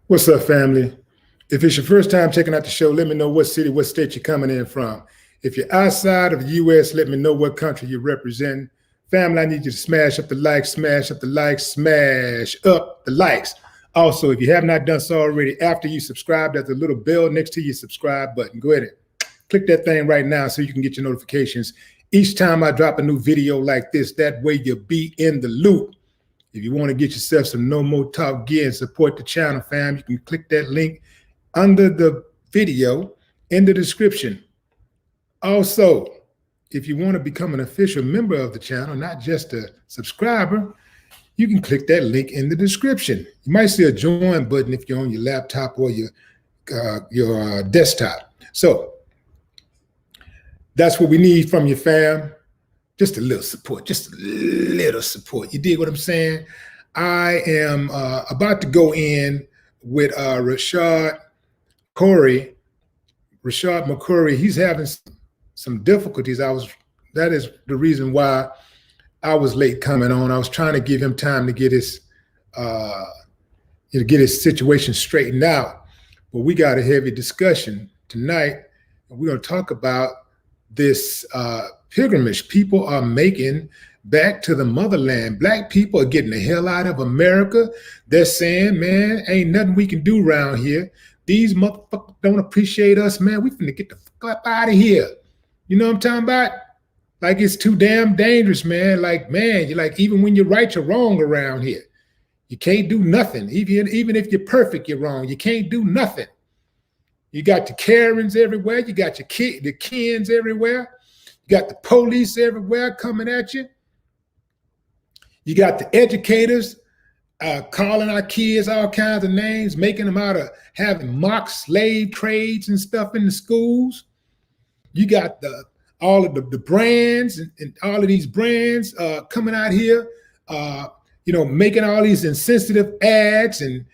What's up, family? If it's your first time checking out the show, let me know what city, what state you're coming in from. If you're outside of the U.S., let me know what country you represent. Family, I need you to smash up the likes, smash up the likes, smash up the likes. Also, if you have not done so already, after you subscribe, there's a little bell next to your subscribe button. Go ahead and click that thing right now so you can get your notifications each time I drop a new video like this. That way you'll be in the loop. If you want to get yourself some No More Talk gear and support the channel, fam, you can click that link under the video in the description. Also, if you want to become an official member of the channel, not just a subscriber, you can click that link in the description. You might see a join button if you're on your laptop or your desktop. So that's what we need from you, fam. Just a little support, just a little support. You dig what I'm saying? I am about to go in with Rashad McCurry. He's having some difficulties. That is the reason why I was late coming on. I was trying to give him time to get his situation straightened out. But we got a heavy discussion tonight, and we're going to talk about this pilgrimage people are making back to the motherland. Black people are getting the hell out of America. They're saying, man, ain't nothing we can do around here. These motherfuckers don't appreciate us, man. We finna get the fuck up out of here. You know what I'm talking about? Like, it's too damn dangerous, man. Like, man, you're like, even when you're right, you're wrong around here. You can't do nothing. Even if you're perfect, you're wrong. You can't do nothing. You got the Karens everywhere. You got the Kens everywhere. You got the police everywhere coming at you. You got the educators calling our kids all kinds of names, making them out of having mock slave trades and stuff in the schools. You got all of the brands and all of these brands coming out here, making all these insensitive ads and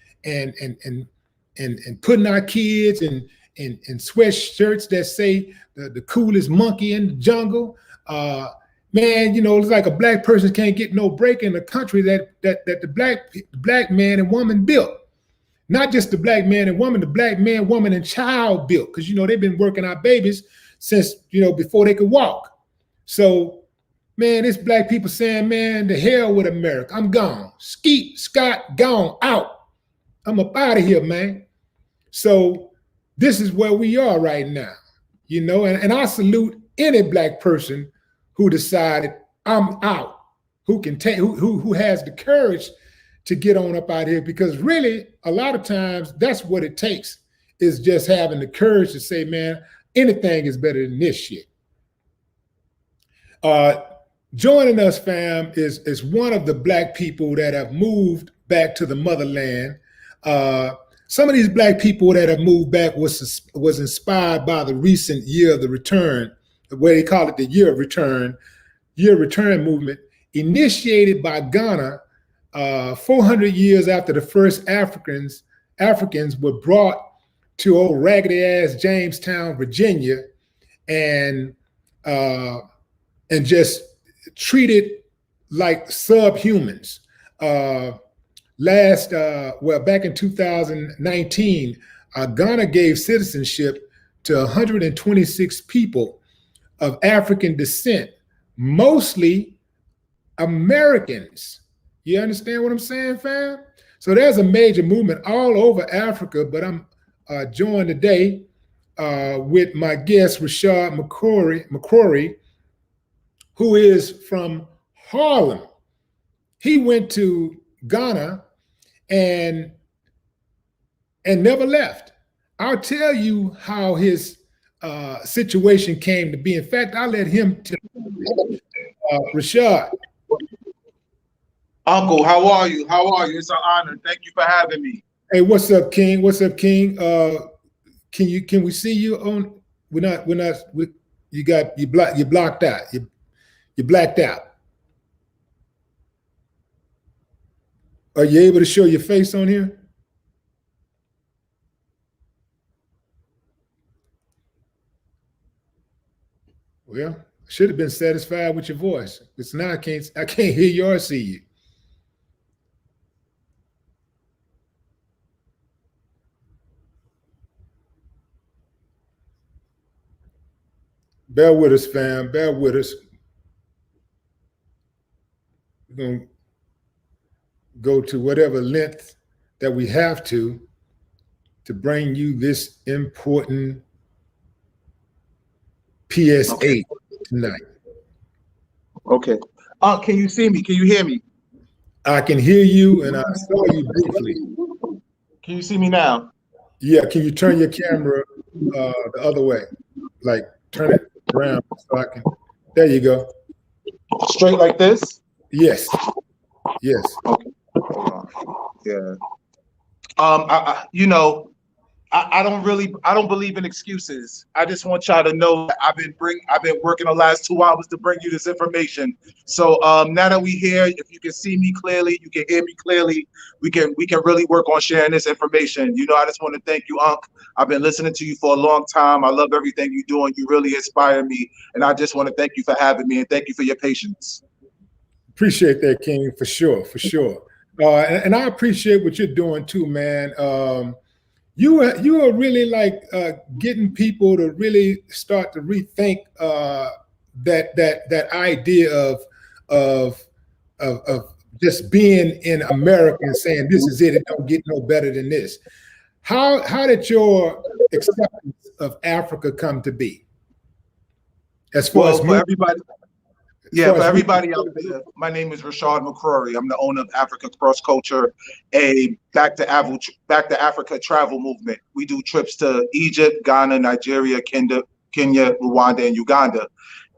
putting our kids in sweatshirts that say the coolest monkey in the jungle. Man, it's like a black person can't get no break in a country that the black man and woman built. Not just the black man and woman, the black man, woman, and child built. Because, they've been working our babies since, before they could walk. So, man, it's black people saying, man, the hell with America. I'm gone. Skeet, Scott, gone, out. I'm up out of here, man. So this is where we are right now, and I salute any black person who decided I'm out, who can take, who has the courage to get on up out here, because really a lot of times that's what it takes, is just having the courage to say, man, anything is better than this shit. Joining us, fam, is one of the black people that have moved back to the motherland. Some of these black people that have moved back was inspired by the recent year of the return, where they call it the year of return movement, initiated by Ghana 400 years after the first Africans were brought to old raggedy ass Jamestown, Virginia, and just treated like subhumans. Back in 2019, Ghana gave citizenship to 126 people of African descent, mostly Americans. You understand what I'm saying, fam? So there's a major movement all over Africa, but I'm joined today with my guest, Rashad McCrory, who is from Harlem. He went to Ghana and never left. I'll tell you how his situation came to be. In fact, I'll let him tell Rashad. Uncle, how are you? How are you? It's an honor. Thank you for having me. Hey, what's up, King? What's up, King? Can we see you on? You blocked out. You blacked out. Are you able to show your face on here? Well, I should have been satisfied with your voice. Because now I can't hear you or see you. Bear with us, fam. Bear with us. We're going to go to whatever length that we have to bring you this important PSA tonight. Okay. Can you see me? Can you hear me? I can hear you, and I saw you briefly. Can you see me now? Yeah. Can you turn your camera the other way? Like turn it around so I can. There you go. Straight like this? Yes. Yes. Okay. Hold on. Yeah. I don't believe in excuses. I just want y'all to know that I've been working the last 2 hours to bring you this information. So now that we here, if you can see me clearly, you can hear me clearly, we can really work on sharing this information. I just want to thank you, Unc. I've been listening to you for a long time. I love everything you're doing. You really inspire me. And I just want to thank you for having me and thank you for your patience. Appreciate that, King, for sure, for sure. And I appreciate what you're doing too, man. You are really like getting people to really start to rethink that idea of just being in America and saying this is it. It don't get no better than this. How did your acceptance of Africa come to be? As far as for everybody. Yeah, for everybody out there, my name is Rashad McCrory. I'm the owner of Africa Cross Culture, a back to Africa travel movement. We do trips to Egypt, Ghana, Nigeria, Kenya, Rwanda, and Uganda.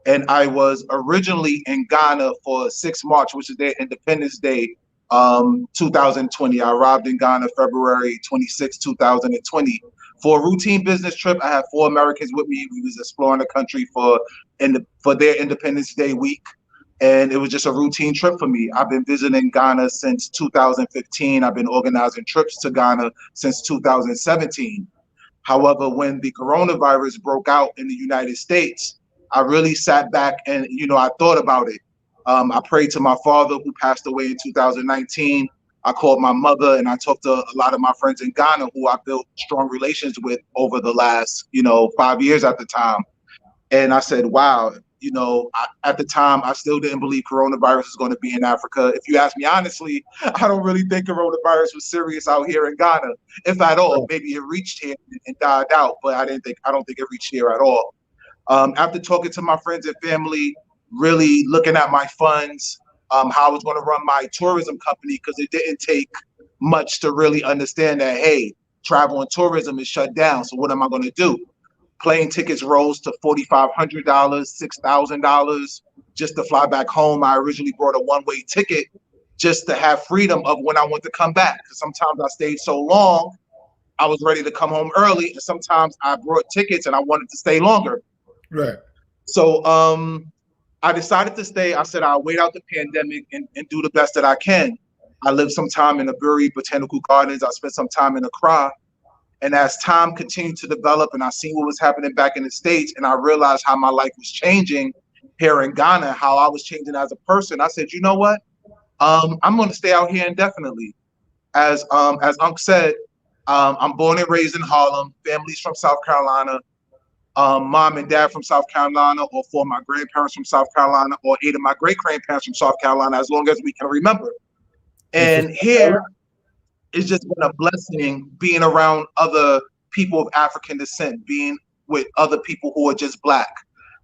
And I was originally in Ghana for 6 March, which is their Independence Day, 2020. I arrived in Ghana February 26, 2020. For a routine business trip, I had 4 Americans with me. We was exploring the country for their Independence Day week. And it was just a routine trip for me. I've been visiting Ghana since 2015. I've been organizing trips to Ghana since 2017. However, when the coronavirus broke out in the United States, I really sat back and, I thought about it. I prayed to my father who passed away in 2019. I called my mother and I talked to a lot of my friends in Ghana who I built strong relations with over the last, 5 years at the time. And I said, wow, at the time, I still didn't believe coronavirus was going to be in Africa. If you ask me honestly, I don't really think coronavirus was serious out here in Ghana, if at all. Maybe it reached here and died out, but I don't think it reached here at all. After talking to my friends and family, really looking at my funds, how I was going to run my tourism company, because it didn't take much to really understand that, hey, travel and tourism is shut down. So what am I going to do? Plane tickets rose to $4,500, $6,000 just to fly back home. I originally brought a one-way ticket just to have freedom of when I want to come back. Because sometimes I stayed so long, I was ready to come home early. And sometimes I brought tickets and I wanted to stay longer. Right. So I decided to stay. I said I'll wait out the pandemic and do the best that I can. I lived some time in the Bury Botanical Gardens. I spent some time in Accra. And as time continued to develop and I seen what was happening back in the States, and I realized how my life was changing here in Ghana, how I was changing as a person, I said, you know what? I'm going to stay out here indefinitely. As Unc said, I'm born and raised in Harlem. Family's from South Carolina. Mom and dad from South Carolina, or 4 of my grandparents from South Carolina, or 8 of my great-grandparents from South Carolina, as long as we can remember. And here, it's just been a blessing being around other people of African descent, being with other people who are just Black.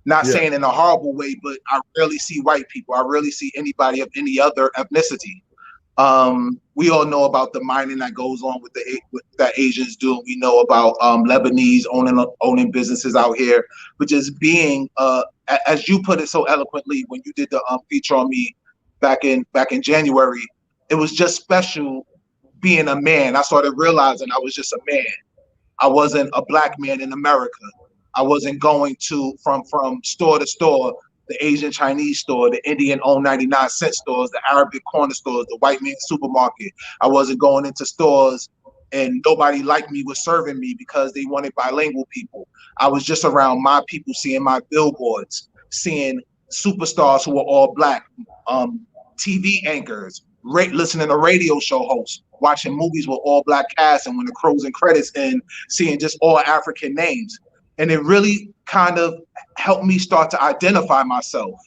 Not saying in a horrible way, but I rarely see white people. I rarely see anybody of any other ethnicity. We all know about the mining that goes on that Asians do. We know about Lebanese owning businesses out here, but just being, as you put it so eloquently when you did the feature on me back in January, it was just special being a man. I started realizing I was just a man. I wasn't a Black man in America. I wasn't going from store to store, the Asian Chinese store, the Indian owned 99-cent stores, the Arabic corner stores, the white man's supermarket. I wasn't going into stores and nobody like me was serving me because they wanted bilingual people. I was just around my people, seeing my billboards, seeing superstars who were all Black, TV anchors, listening to radio show hosts, watching movies with all Black cast, and when the closing credits and seeing just all African names. And it really kind of helped me start to identify myself.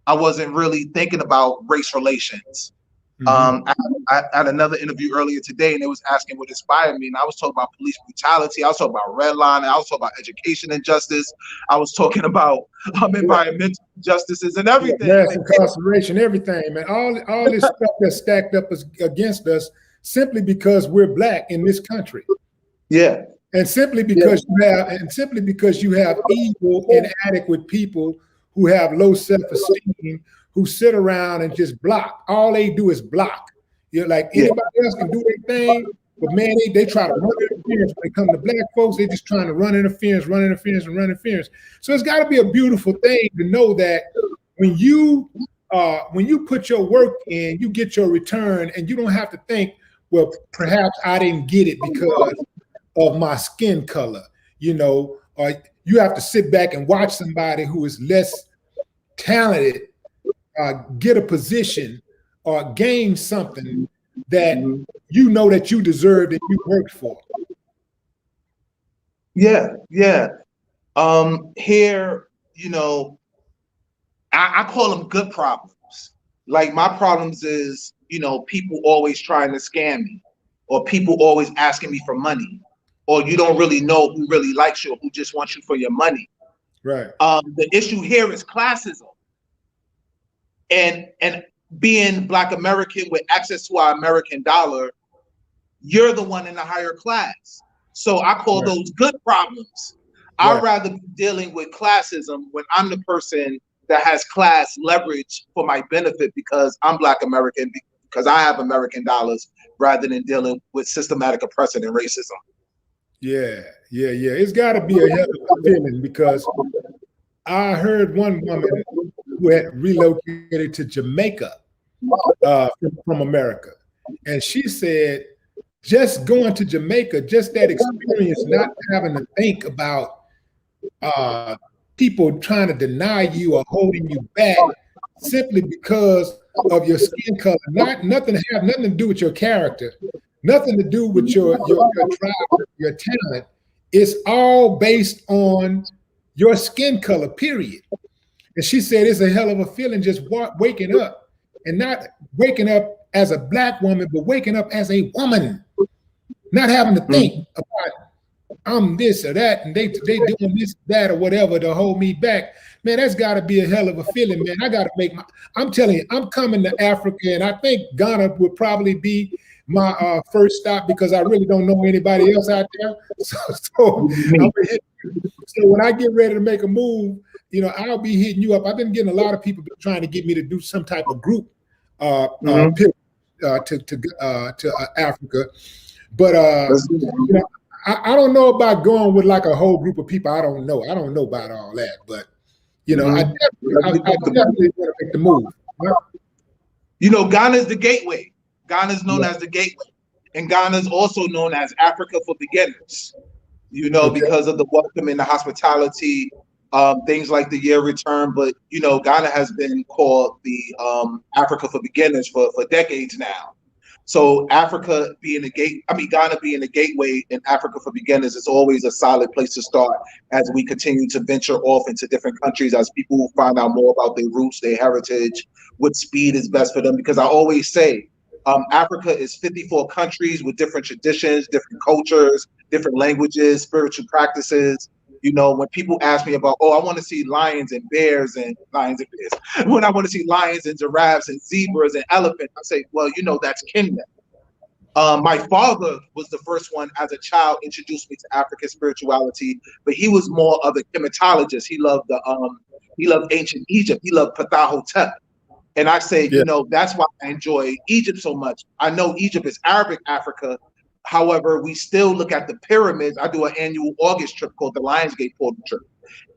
I wasn't really thinking about race relations. Mm-hmm. I had another interview earlier today, and it was asking what inspired me. And I was talking about police brutality. I was talking about redlining. I was talking about education injustice. I was talking about environmental injustices and Yeah, everything. mass incarceration, everything, man. All this stuff that's stacked up against us simply because we're black in this country. Yeah. And simply because you have evil, inadequate people who have low self-esteem, who sit around and just block. All they do is block. You know, like anybody else can do their thing, but man, they try to run interference. When it comes to black folks, they just trying to run interference. So it's got to be a beautiful thing to know that when you put your work in, you get your return, and you don't have to think, well, perhaps I didn't get it because of my skin color, you know, or you have to sit back and watch somebody who is less talented get a position or gain something that you know that you deserved and you worked for. Yeah. Here, you know, I call them good problems. Like my problems is, you know, people always trying to scam me, or people always asking me for money, or you don't really know who really likes you or who just wants you for your money. Right. The issue here is classism. And being Black American with access to our American dollar, you're the one in the higher class. So I call those good problems. I'd rather be dealing with classism when I'm the person that has class leverage for my benefit because I'm Black American, because I have American dollars, rather than dealing with systematic oppression and racism. Yeah. It's got to be a hell of a feeling, because I heard one woman who had relocated to Jamaica from America, and she said, just going to Jamaica, just that experience, not having to think about people trying to deny you or holding you back simply because of your skin color, nothing to do with your character, nothing to do with your tribe, your talent. It's all based on your skin color, period. And she said it's a hell of a feeling just waking up, and not waking up as a Black woman, but waking up as a woman, not having to think about I'm this or that, and they doing this, that, or whatever to hold me back. Man, that's got to be a hell of a feeling, man. I got to make I'm telling you, I'm coming to Africa, and I think Ghana would probably be my first stop, because I really don't know anybody else out there. So when I get ready to make a move, you know, I'll be hitting you up. I've been getting a lot of people trying to get me to do some type of group to Africa, but you know, I don't know about going with like a whole group of people. I don't know about all that, but you know, I definitely want to make the move. You know, Ghana is the gateway. Ghana is known as the gateway, and Ghana is also known as Africa for beginners. You know, because of the welcome and the hospitality, things like the year return. But you know, Ghana has been called the Africa for beginners for decades now. So Ghana being a gateway, and Africa for beginners is always a solid place to start as we continue to venture off into different countries, as people find out more about their roots, their heritage, what speed is best for them. Because I always say, Africa is 54 countries with different traditions, different cultures, different languages, spiritual practices. You know, when people ask me about, I want to see lions and bears, when I want to see lions and giraffes and zebras and elephants, I say, well, you know, that's Kenya. My father was the first one as a child introduced me to African spirituality, but he was more of a chematologist. He loved ancient Egypt. He loved Ptah. And I say, you know, that's why I enjoy Egypt so much. I know Egypt is Arabic Africa. However, we still look at the pyramids. I do an annual August trip called the Lionsgate Portal trip.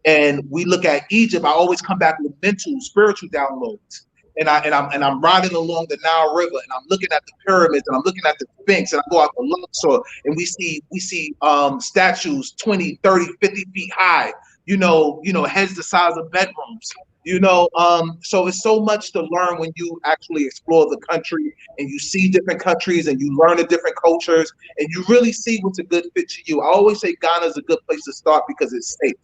And we look at Egypt. I always come back with mental, spiritual downloads. And I'm riding along the Nile River, and I'm looking at the pyramids, and I'm looking at the Sphinx, and I go out to Luxor, and we see statues 20, 30, 50 feet high, you know, heads the size of bedrooms. So it's so much to learn when you actually explore the country and you see different countries and you learn the different cultures and you really see what's a good fit to you. I always say Ghana is a good place to start because it's safe.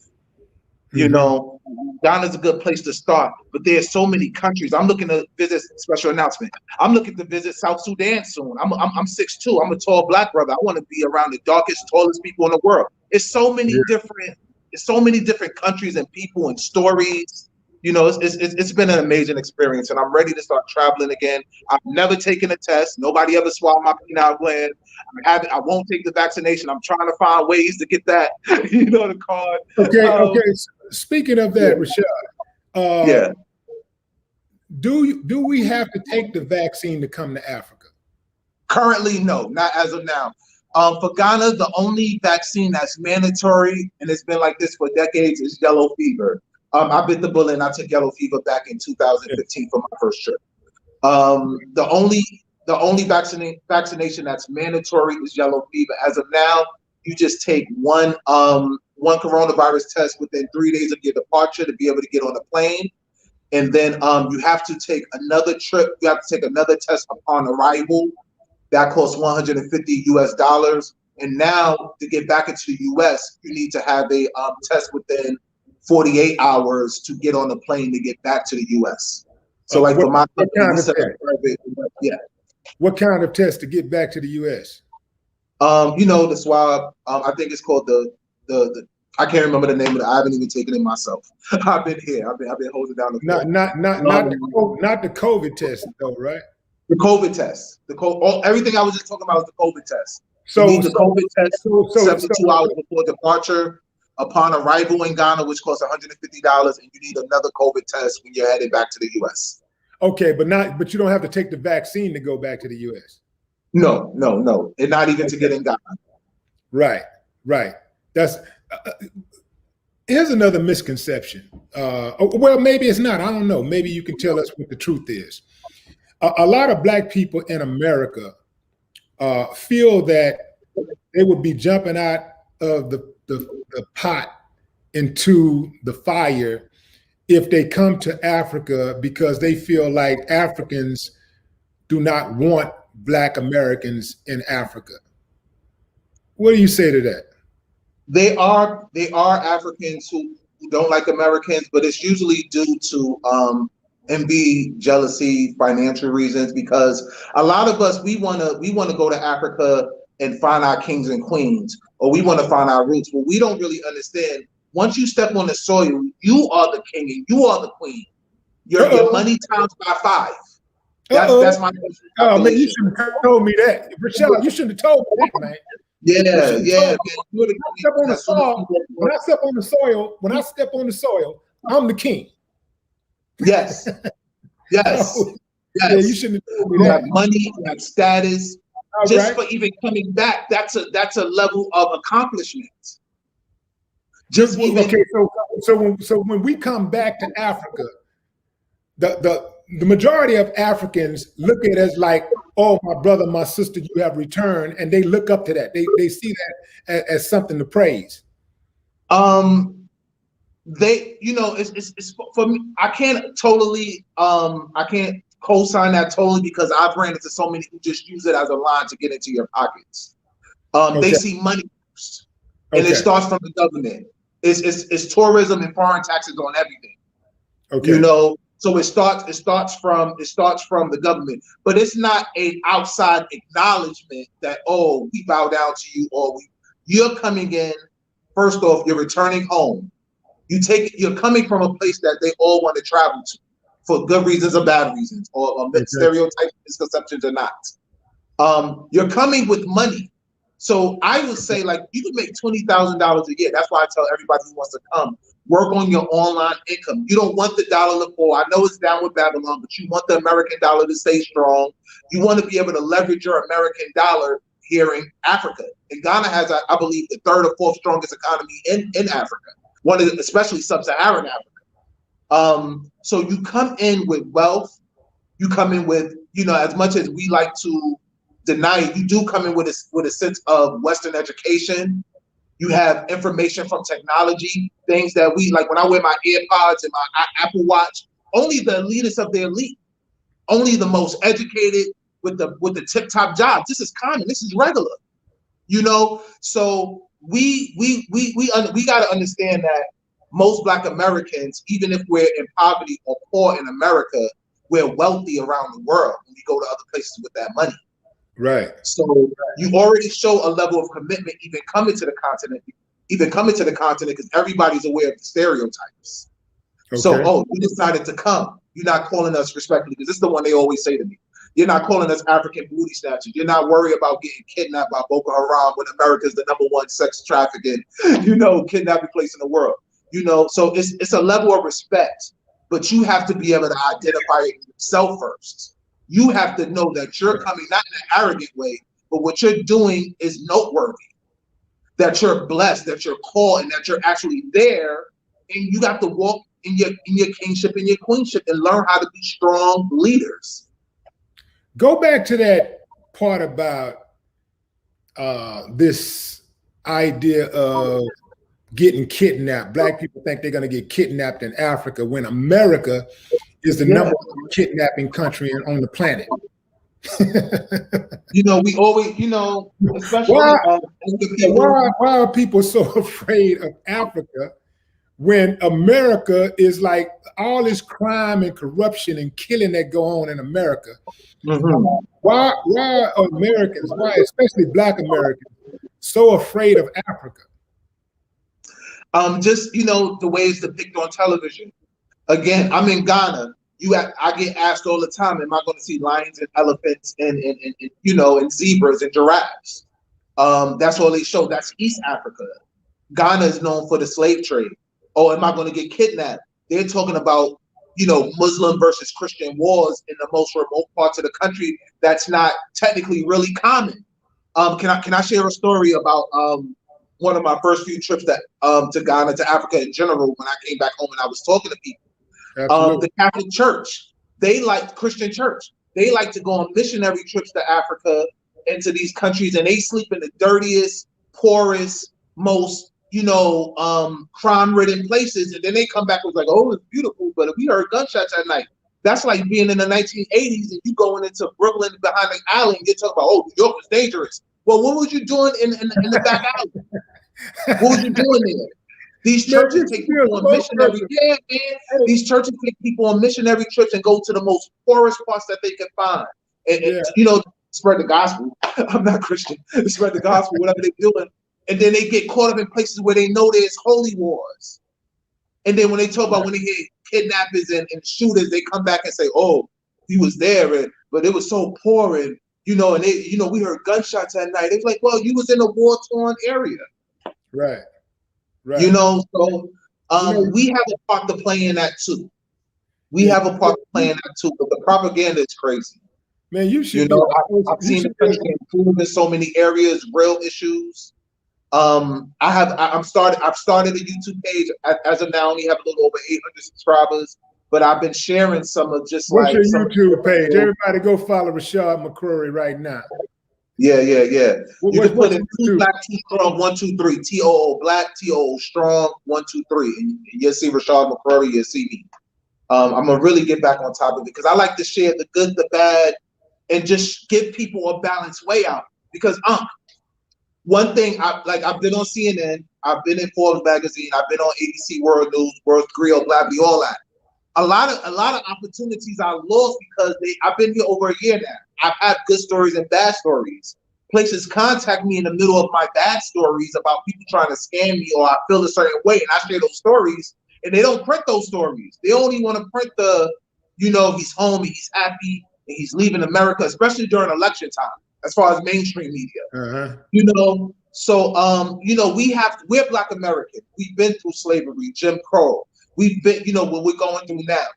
Ghana's a good place to start, but there's so many countries. I'm looking to visit. Special announcement. I'm looking to visit South Sudan soon. I'm 6'2". I'm a tall black brother. I want to be around the darkest, tallest people in the world. It's so many different countries and people and stories. It's been an amazing experience, and I'm ready to start traveling again. I've never taken a test. Nobody ever swallowed my peanut gland. I won't take the vaccination. I'm trying to find ways to get that, the card. Okay. Speaking of that, Rashad, do we have to take the vaccine to come to Africa? Currently, no, not as of now. For Ghana, the only vaccine that's mandatory, and it's been like this for decades, is yellow fever. I bit the bullet and I took yellow fever back in 2015 for my first trip. The only vaccination that's mandatory is yellow fever. As of now, you just take one coronavirus test within 3 days of your departure to be able to get on a plane. And then you have to take another trip. You have to take another test upon arrival. That costs $150. And now to get back into the US, you need to have a test within 48 hours to get on the plane to get back to the US. So for my company, what kind of test to get back to the US? The swab. I think it's called the I can't remember the name of it. I haven't even taken it myself. I've been here. I've been holding down the not the COVID test though, right? The COVID test. Everything I was just talking about was the COVID test. So you need the COVID test 72 hours before departure, upon arrival in Ghana, which costs $150, and you need another COVID test when you're headed back to the US. Okay, but you don't have to take the vaccine to go back to the US. No, and not even to get in Ghana. Right. That's here's another misconception. Well, maybe it's not. I don't know. Maybe you can tell us what the truth is. A lot of Black people in America feel that they would be jumping out of the pot into the fire if they come to Africa because they feel like Africans do not want Black Americans in Africa. What do you say to that? They are Africans who don't like Americans, but it's usually due to envy, jealousy, financial reasons, because a lot of us, we want to go to Africa and find our kings and queens, or we want to find our roots, but we don't really understand. Once you step on the soil, you are the king and you are the queen. Your money times by 5. That's my. Oh man, you shouldn't have told me that, Rashad. You shouldn't have told me that, man. Yeah. When I step on the soil, I'm the king. Yes. Yeah, you shouldn't have told me that. You have money, you have status. For even coming back, that's a level of accomplishment. So when we come back to Africa, the majority of Africans look at it as like, oh, my brother, my sister, you have returned, and they look up to that. They see that as something to praise. It's for me. I can't co-sign that totally, because I've ran into so many who just use it as a line to get into your pockets. They see money first, and it starts from the government. It's tourism and foreign taxes on everything. Okay. So it starts from the government, but it's not an outside acknowledgement that, oh, we bow down to you, or you're coming in. First off, you're returning home. You're coming from a place that they all want to travel to for good reasons or bad reasons, or stereotypes, misconceptions or not. You're coming with money. So I would say, like, you could make $20,000 a year. That's why I tell everybody who wants to come, work on your online income. You don't want the dollar to fall. I know it's down with Babylon, but you want the American dollar to stay strong. You want to be able to leverage your American dollar here in Africa. And Ghana has, I believe, the 3rd or 4th strongest economy in Africa, especially sub-Saharan Africa. So you come in with wealth. You come in with, as much as we like to deny it, you do come in with a sense of Western education. You have information from technology, things that we like. When I wear my AirPods and my Apple Watch, only the elitist of the elite, only the most educated with the tip top jobs. This is common. This is regular. You know, so we got to understand that most Black Americans, even if we're in poverty or poor in America, we're wealthy around the world when we go to other places with that money. Right. So you already show a level of commitment even coming to the continent, because everybody's aware of the stereotypes. Okay. So, oh, you decided to come. You're not calling us respectfully, because this is the one they always say to me. You're not calling us African booty snatchers. You're not worried about getting kidnapped by Boko Haram when America's the #1 sex trafficking, kidnapping place in the world. So it's a level of respect, but you have to be able to identify it yourself first. You have to know that you're coming not in an arrogant way, but what you're doing is noteworthy, that you're blessed, that you're called, and that you're actually there, and you got to walk in your kingship and your queenship and learn how to be strong leaders. Go back to that part about this idea of getting kidnapped. Black people think they're going to get kidnapped in Africa when America is the #1 kidnapping country on the planet. We always, especially why are people so afraid of Africa when America is like all this crime and corruption and killing that go on in America? Mm-hmm. Why are Americans, especially Black Americans, so afraid of Africa? Just the way it's depicted on television. Again, I'm in Ghana. I get asked all the time, am I going to see lions and elephants and zebras and giraffes? That's all they show. That's East Africa. Ghana is known for the slave trade. Oh, am I going to get kidnapped? They're talking about, Muslim versus Christian wars in the most remote parts of the country. That's not technically really common. Can I share a story about one of my first few trips to Ghana, to Africa in general, when I came back home and I was talking to people? The Catholic Church, Christian Church, they like to go on missionary trips to Africa and to these countries, and they sleep in the dirtiest, poorest, most crime-ridden places, and then they come back and was like, oh, it's beautiful, but we heard gunshots at night. That's like being in the 1980s and you going into Brooklyn behind the alley and you're talking about, oh, New York is dangerous. Well, what was you doing in the back alley? What was you doing there? These churches take people on missionary. Yeah, man. These churches take people on missionary trips and go to the most poorest parts that they can find, and spread the gospel. I'm not Christian. Spread the gospel, whatever they're doing, and then they get caught up in places where they know there's holy wars. And then when they talk about when they hear kidnappers and shooters, they come back and say, "Oh, he was there, but it was so poor, and we heard gunshots at night." It's like, well, you was in a war-torn area, right? Right. So we have a part to play in that too. But the propaganda is crazy. Man, you should. I've seen the country improve in so many areas, real issues. I've started a YouTube page. As of now, I only have a little over 800 subscribers, but I've been sharing some of just What's your YouTube page? Everybody go follow Rashad McCrory right now. Yeah. You can put in 2 Black, 2 Strong, 1, 2, 3. TOO Black, TOO Strong, 1, 2, 3, and you'll see Rashad McCrory. You'll see me. I'm gonna really get back on top of it because I like to share the good, the bad, and just give people a balanced way out. Because one thing I've been on CNN, I've been in Forbes magazine, I've been on ABC World News, World Grill, blah blah, all that. A lot of opportunities I lost because I've been here over a year now. I've had good stories and bad stories. Places contact me in the middle of my bad stories about people trying to scam me or I feel a certain way, and I share those stories, and they don't print those stories. They only want to print the, he's home, he's happy, and he's leaving America, especially during election time, as far as mainstream media. So we're Black American. We've been through slavery, Jim Crow. We've been, what we're going through now.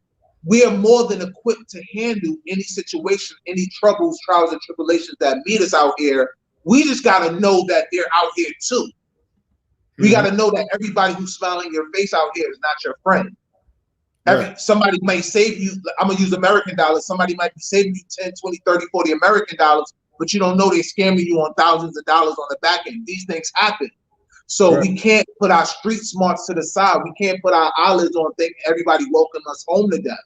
We are more than equipped to handle any situation, any troubles, trials, and tribulations that meet us out here. We just got to know that they're out here too. We got to know that everybody who's smiling in your face out here is not your friend. Somebody might save you. I'm going to use American dollars. Somebody might be saving you 10, 20, 30, 40 American dollars, but you don't know they're scamming you on thousands of dollars on the back end. These things happen. So we can't put our street smarts to the side. We can't put our eyelids on thinking everybody welcome us home to death.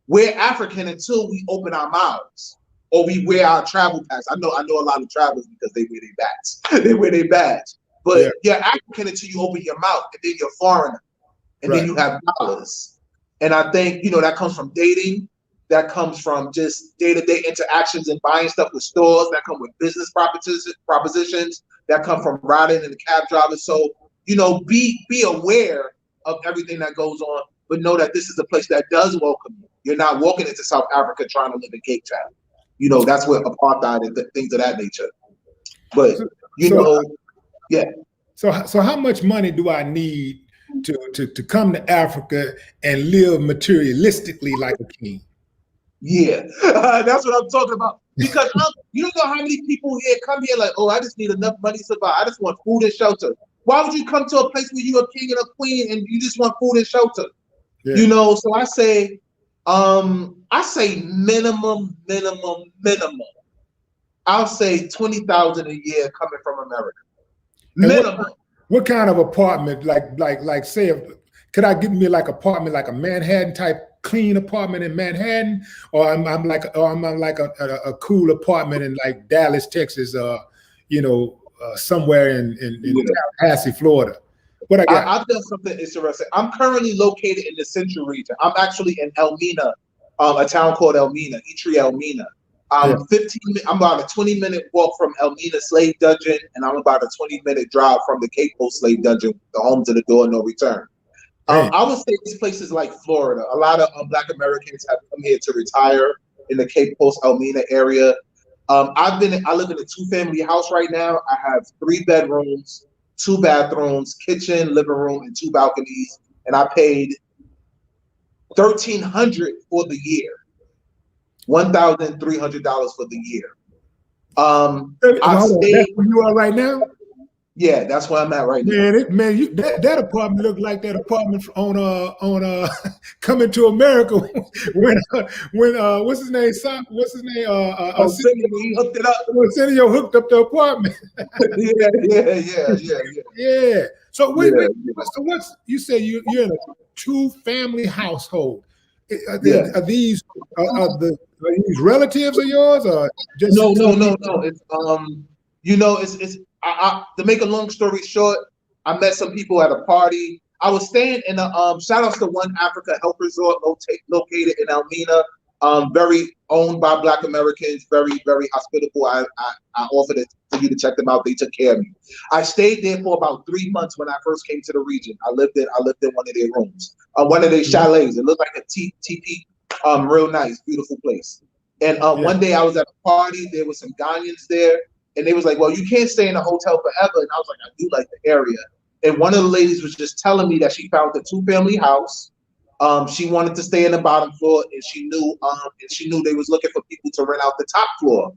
We're African until we open our mouths or we wear our travel pass. I know a lot of travelers because they wear their badge. They wear their badge. But you're African until you open your mouth, and then you're foreigner, and then you have dollars. And I think, you know, that comes from dating. That comes from just day-to-day interactions and buying stuff with stores. That come with business propositions. That come from riding in the cab driver. So, you know, be aware of everything that goes on, but know that this is a place that does welcome you. You're not walking into South Africa trying to live in Cape Town. You know, that's where apartheid and things of that nature. But, you know, So how much money do I need to come to Africa and live materialistically like a king? Yeah, that's what I'm talking about. Because you don't know how many people here come here like, oh, I just need enough money to survive. I just want food and shelter. Why would you come to a place where you're a king and a queen and you just want food and shelter? Yeah. You know, so I say minimum. I'll say 20,000 a year coming from America. Minimum. What kind of apartment? Like say, could I get me like apartment like a Manhattan type clean apartment in Manhattan, or I'm like a cool apartment in like Dallas, Texas, you know, somewhere in Tallahassee, Florida. What I've done something interesting. I'm currently located in the Central region. I'm actually in Elmina, a town called Elmina, Elmina. I'm about a 20-minute walk from Elmina Slave Dungeon, and I'm about a 20-minute drive from the Cape Coast Slave Dungeon, the home to the door, no return. I would say these places like Florida, a lot of Black Americans have come here to retire in the Cape Coast, Elmina area. I live in a 2-family house right now. I have 3 bedrooms, 2 bathrooms, kitchen, living room, and 2 balconies, and I paid $1,300 for the year, $1,300 for the year. That's where you are right now. Yeah, that's where I'm at right now. That apartment looked like that apartment on Coming to America when what's his name? He hooked it up. Arsenio hooked up the apartment. Yeah. So wait. So what's you say you're in a 2-family household? Are these relatives of yours or just no? It's you know, it's to make a long story short, I met some people at a party. I was staying in a shout outs to One Africa Health Resort located in Elmina, very owned by Black Americans, very, very hospitable. I offered it for you to check them out. They took care of me. I stayed there for about 3 months when I first came to the region. I lived in one of their rooms, one of their chalets. It looked like a teepee, real nice, beautiful place. And one day I was at a party. There was some Ghanaians there. And they was like, well, you can't stay in a hotel forever. And I was like, I do like the area. And one of the ladies was just telling me that she found a 2-family house. She wanted to stay in the bottom floor, and she knew they was looking for people to rent out the top floor.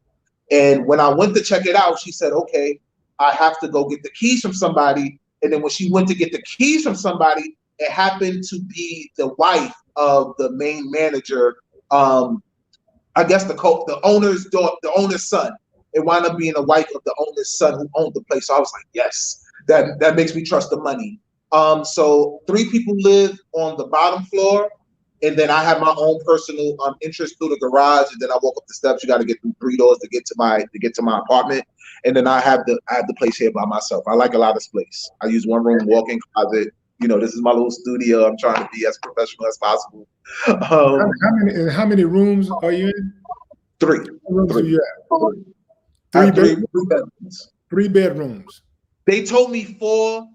And when I went to check it out, she said, okay, I have to go get the keys from somebody. And then when she went to get the keys from somebody, it happened to be the wife of the main manager. I guess the owner's daughter, the owner's son. It wound up being the wife of the owner's son who owned the place. So I was like, yes, that makes me trust the money. So 3 people live on the bottom floor, and then I have my own personal entrance through the garage, and then I walk up the steps. You got to get through 3 doors to get to my apartment, and then I have the place here by myself. I like a lot of space. I use 1 room walk-in closet. You know, this is my little studio. I'm trying to be as professional as possible. How many rooms are you in? 3. 3 bedrooms. 3 bedrooms. They told me 4.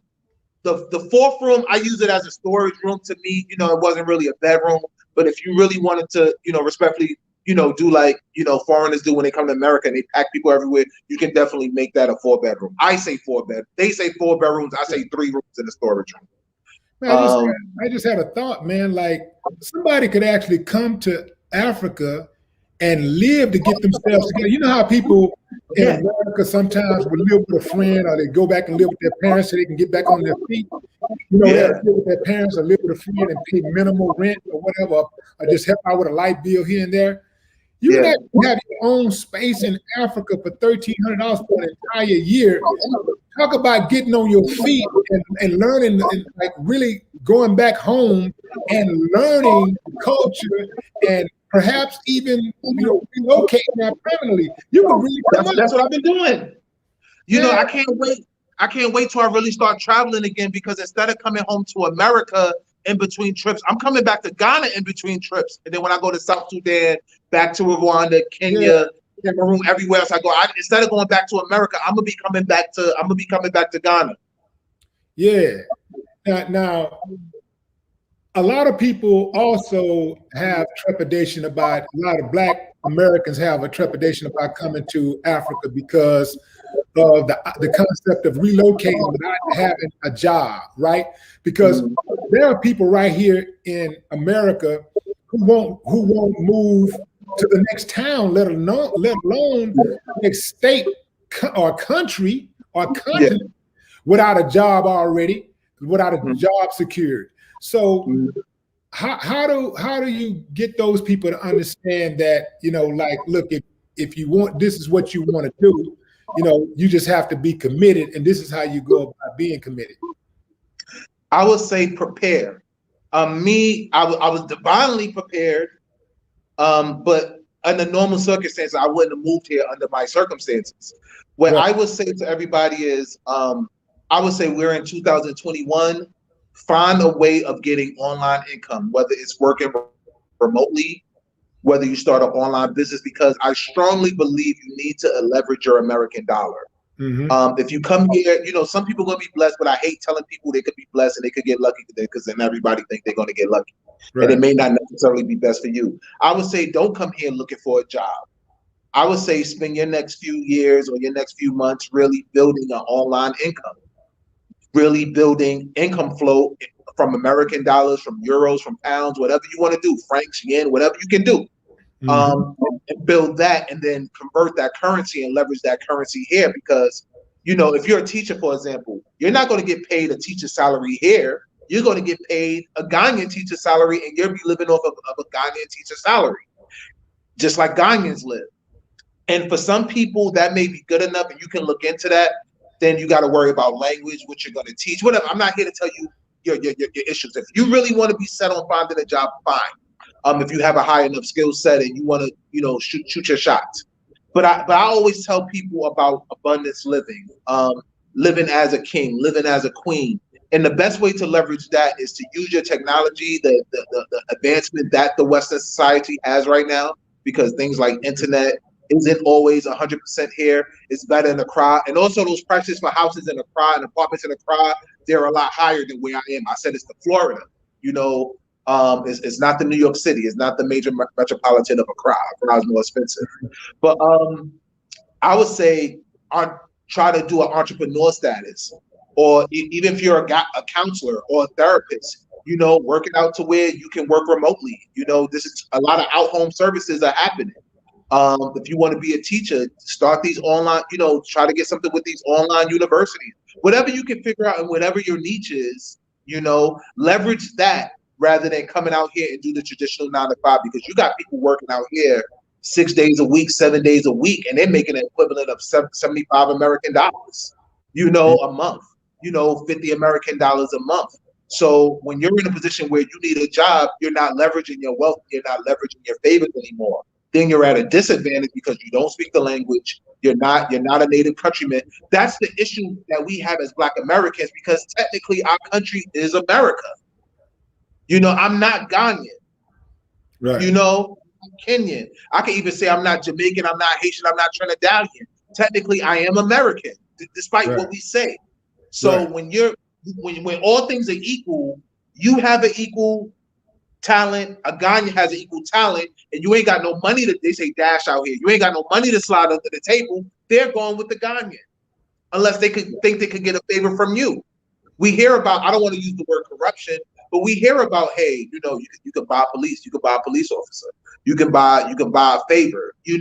The 4th room, I use it as a storage room. To me, you know, it wasn't really a bedroom. But if you really wanted to, you know, respectfully, you know, do like, you know, foreigners do when they come to America and they pack people everywhere, you can definitely make that a 4-bedroom. I say 4 bed. They say 4 bedrooms. I say 3 rooms in the storage room. Man, I just had a thought, man. Like somebody could actually come to Africa and live to get themselves together. You know how people in America sometimes will live with a friend, or they go back and live with their parents so they can get back on their feet. You know, they live with their parents or live with a friend and pay minimal rent or whatever, or just help out with a light bill here and there. You can actually have your own space in Africa for $1,300 for an entire year talk about getting on your feet and learning, and like really going back home and learning culture, and perhaps even relocating that permanently. You could really come up. That's what I've been doing. Yeah. I can't wait. I can't wait till I really start traveling again, because instead of coming home to America in between trips, I'm coming back to Ghana in between trips. And then when I go to South Sudan, back to Rwanda, Kenya, Cameroon, everywhere else I go, instead of going back to America, I'm gonna be coming back to Ghana. Yeah. Now, a lot of people also have trepidation about, a lot of Black Americans have a trepidation about coming to Africa because of the concept of relocating without having a job, right? Because there are people right here in America who won't move to the next town, let alone the next state or country or continent without a job already, without a job secured. So how do you get those people to understand that, like, look, if you want, this is what you want to do, you just have to be committed, and this is how you go about being committed? I would say prepare. I was divinely prepared, but under normal circumstances, I wouldn't have moved here under my circumstances. What I would say to everybody is, I would say we're in 2021. Find a way of getting online income, whether it's working remotely, whether you start an online business, because I strongly believe you need to leverage your American dollar. If you come here, some people are going to be blessed, but I hate telling people they could be blessed and they could get lucky today, because then everybody think they're going to get lucky. And it may not necessarily be best for you. I would say don't come here looking for a job. I would say spend your next few years or your next few months really building an online income, really building income flow from American dollars, from euros, from pounds, whatever you want to do, francs, yen, whatever you can do. And build that, and then convert that currency and leverage that currency here. Because, if you're a teacher, for example, you're not going to get paid a teacher salary here. You're going to get paid a Ghanaian teacher salary, and you'll be living off of a Ghanaian teacher salary, just like Ghanaians live. And for some people, that may be good enough, and you can look into that. Then you got to worry about language, what you're going to teach, whatever. I'm not here to tell you your issues. If you really want to be set on finding a job, fine. If you have a high enough skill set and you want to, shoot your shots. But I always tell people about abundance living, living as a king, living as a queen. And the best way to leverage that is to use your technology, the advancement that the Western society has right now, because things like internet isn't always 100% here. It's better in Accra. And also those prices for houses in Accra and apartments in Accra, they're a lot higher than where I am. I said it's the Florida, it's not the New York City. It's not the major metropolitan of Accra. Accra is more expensive. But I would say try to do an entrepreneur status, or even if you're a counselor or a therapist, work it out to where you can work remotely. This is a lot of out-home services are happening. If you want to be a teacher, start these online, try to get something with these online universities. Whatever you can figure out and whatever your niche is, leverage that, rather than coming out here and do the traditional 9 to 5, because you got people working out here 6 days a week, 7 days a week, and they're making an equivalent of 75 American dollars, a month, 50 American dollars a month. So when you're in a position where you need a job, you're not leveraging your wealth, you're not leveraging your favors anymore. Then you're at a disadvantage because you don't speak the language. You're not a native countryman. That's the issue that we have as Black Americans, because technically our country is America. I'm not Ghanaian. Right. I'm Kenyan. I can even say I'm not Jamaican, I'm not Haitian, I'm not Trinidadian. Technically, I am American, despite what we say. So when all things are equal, you have an equal talent, a Ghanaian has an equal talent, and you ain't got no money they say dash out here. You ain't got no money to slide under the table. They're going with the Ghanaian, unless they could think they could get a favor from you. We hear about, I don't want to use the word corruption, but we hear about, hey, you can buy police, you can buy a police officer, you can buy a favor. You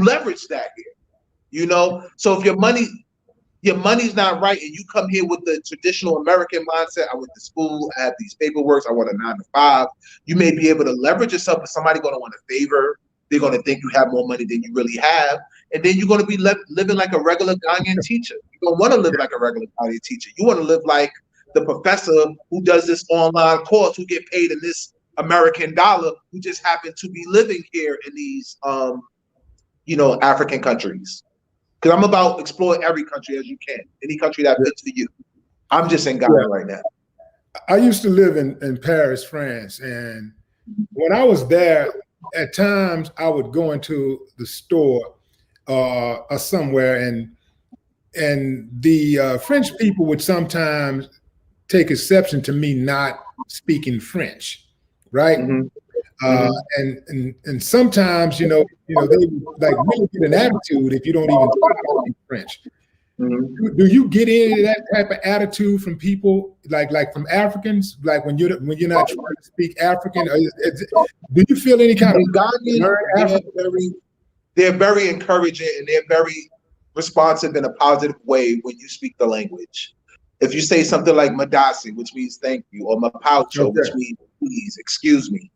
leverage that here. So if your money's not right, and you come here with the traditional American mindset, I went to school, I have these paperwork, I want a 9 to 5, you may be able to leverage yourself, but somebody's going to want a favor. They're going to think you have more money than you really have. and then you're going to be living like a regular Ghanaian teacher. You don't want to live like a regular Ghanaian teacher. You want to live like the professor who does this online course, who get paid in this American dollar, who just happen to be living here in these, African countries. Because I'm about exploring every country as you can, any country that fits for you. I'm just in Ghana right now. I used to live in Paris, France, and when I was there, at times I would go into the store or somewhere, and the French people would sometimes take exception to me not speaking French, right? And sometimes, they like really get an attitude if you don't even try to speak French. Do you get any of that type of attitude from people, like from Africans, like when you're not trying to speak African? Do you feel any kind of? They're very encouraging, and they're very responsive in a positive way when you speak the language. If you say something like "madasi," which means thank you, or "mapaucho," which means please, excuse me,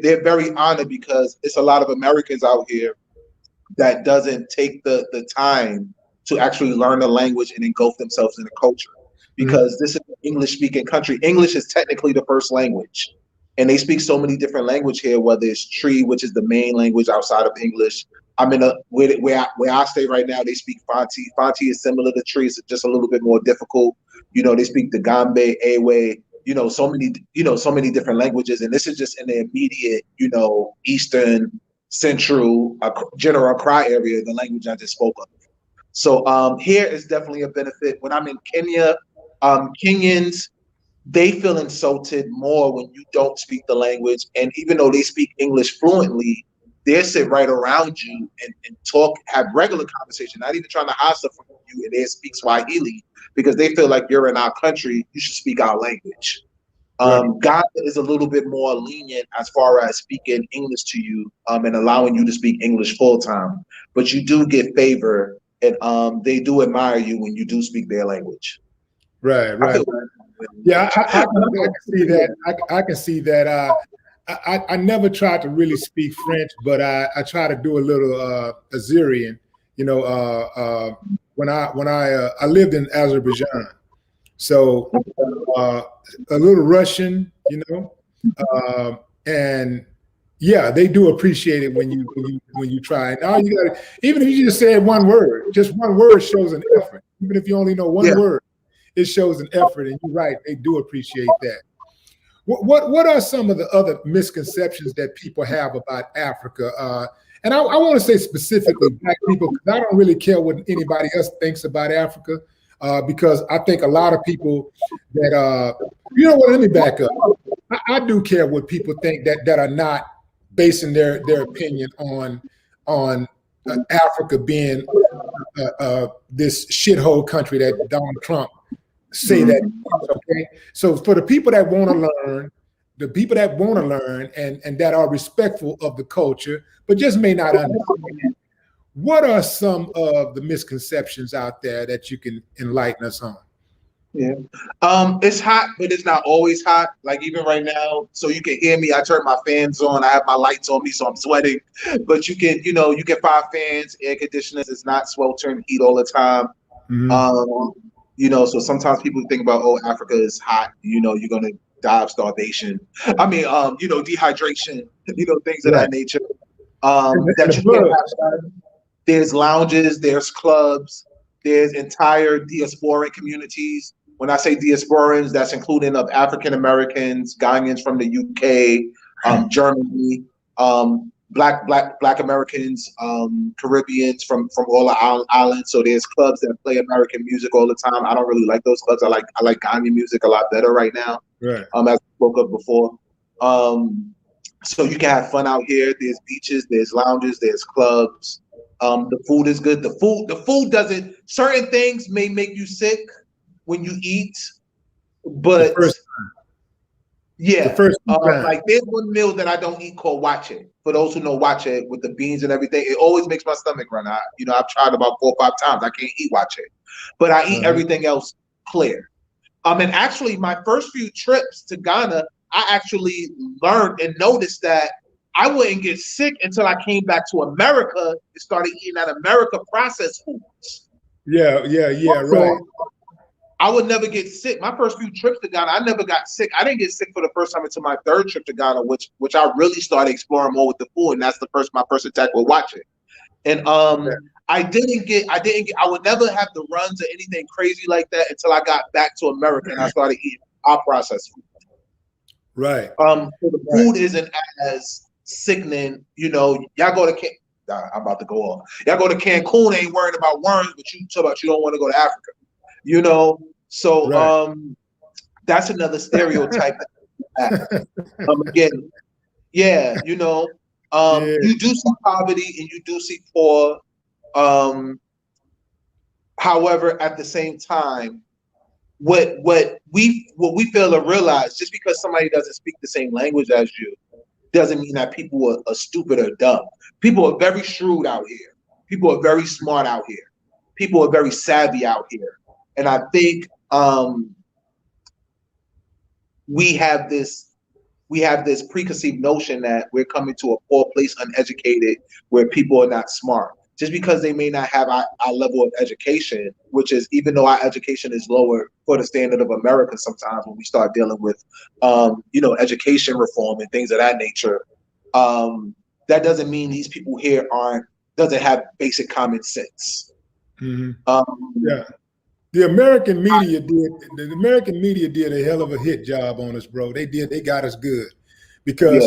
they're very honored, because it's a lot of Americans out here that doesn't take the time to actually learn the language and engulf themselves in the culture, because this is an English-speaking country. English is technically the first language, and they speak so many different languages here, whether it's Tree, which is the main language outside of English. I'm in where I stay right now, they speak Fanti. Fanti is similar to Tree, it's just a little bit more difficult. They speak the Gambe, Ewe, so many different languages, and this is just in the immediate, Eastern, Central, General Accra area, the language I just spoke of. So here is definitely a benefit. When I'm in Kenya, Kenyans, they feel insulted more when you don't speak the language. And even though they speak English fluently, they sit right around you and talk, have regular conversation, not even trying to hide stuff from you, and they speak Swahili, because they feel like you're in our country, you should speak our language. Ghana is a little bit more lenient as far as speaking English to you, and allowing you to speak English full time. But you do get favor, and they do admire you when you do speak their language. Right. Yeah, I can see that. I can see that. I never tried to really speak French, but I try to do a little Azerian. When I lived in Azerbaijan, so a little Russian, and yeah, they do appreciate it when you try. Now you got, even if you just say one word shows an effort. Even if you only know one word, it shows an effort. And you're right, they do appreciate that. What are some of the other misconceptions that people have about Africa? And I want to say specifically Black people, because I don't really care what anybody else thinks about Africa, because I think a lot of people that, let me back up. I do care what people think that are not basing their opinion on Africa being this shithole country that Donald Trump say that. Okay, so for the people that want to learn, and that are respectful of the culture, but just may not understand, what are some of the misconceptions out there that you can enlighten us on? Yeah. It's hot, but it's not always hot. Like even right now, so you can hear me. I turn my fans on. I have my lights on me, so I'm sweating. But you can find fans, air conditioners. It's not sweltering heat all the time. So sometimes people think about, Africa is hot. You're gonna die of starvation. I mean, dehydration. Things of that nature. That you can't have. There's lounges. There's clubs. There's entire diasporic communities. When I say diasporans, that's including of African Americans, Ghanaians from the UK, Germany, Black Americans, Caribbeans from all the islands. So there's clubs that play American music all the time. I don't really like those clubs. I like Ghanaian music a lot better right now. Right. As I spoke of before. So you can have fun out here. There's beaches, there's lounges, there's clubs. The food is good. The food doesn't. Certain things may make you sick when you eat, but like there's one meal that I don't eat called wache. For those who know wache, with the beans and everything, it always makes my stomach run. I've tried about 4 or 5 times. I can't eat wache, but I eat everything else clear. And actually, my first few trips to Ghana, I actually learned and noticed that I wouldn't get sick until I came back to America and started eating that America processed foods. Yeah, right. So I would never get sick. My first few trips to Ghana, I never got sick. I didn't get sick for the first time until my third trip to Ghana, which I really started exploring more with the food, and that's my first attack with watching. And I would never have the runs or anything crazy like that until I got back to America and I started eating our processed food. Right. So the food isn't as sickening, you know. Y'all go to I'm about to go off. Y'all go to Cancun, ain't worried about worms, but you talk about you don't want to go to Africa, you know. So that's another stereotype. Again, yeah, you know, you do see poverty and you do see poor. However, at the same time, what we fail to realize, just because somebody doesn't speak the same language as you doesn't mean that people are stupid or dumb. People are very shrewd out here. People are very smart out here. People are very savvy out here. And I think we have this preconceived notion that we're coming to a poor place uneducated, where people are not smart. Just because they may not have our level of education, which is, even though our education is lower for the standard of America sometimes when we start dealing with, education reform and things of that nature, that doesn't mean these people here doesn't have basic common sense. Yeah. The American media did a hell of a hit job on us, bro. They got us good. Because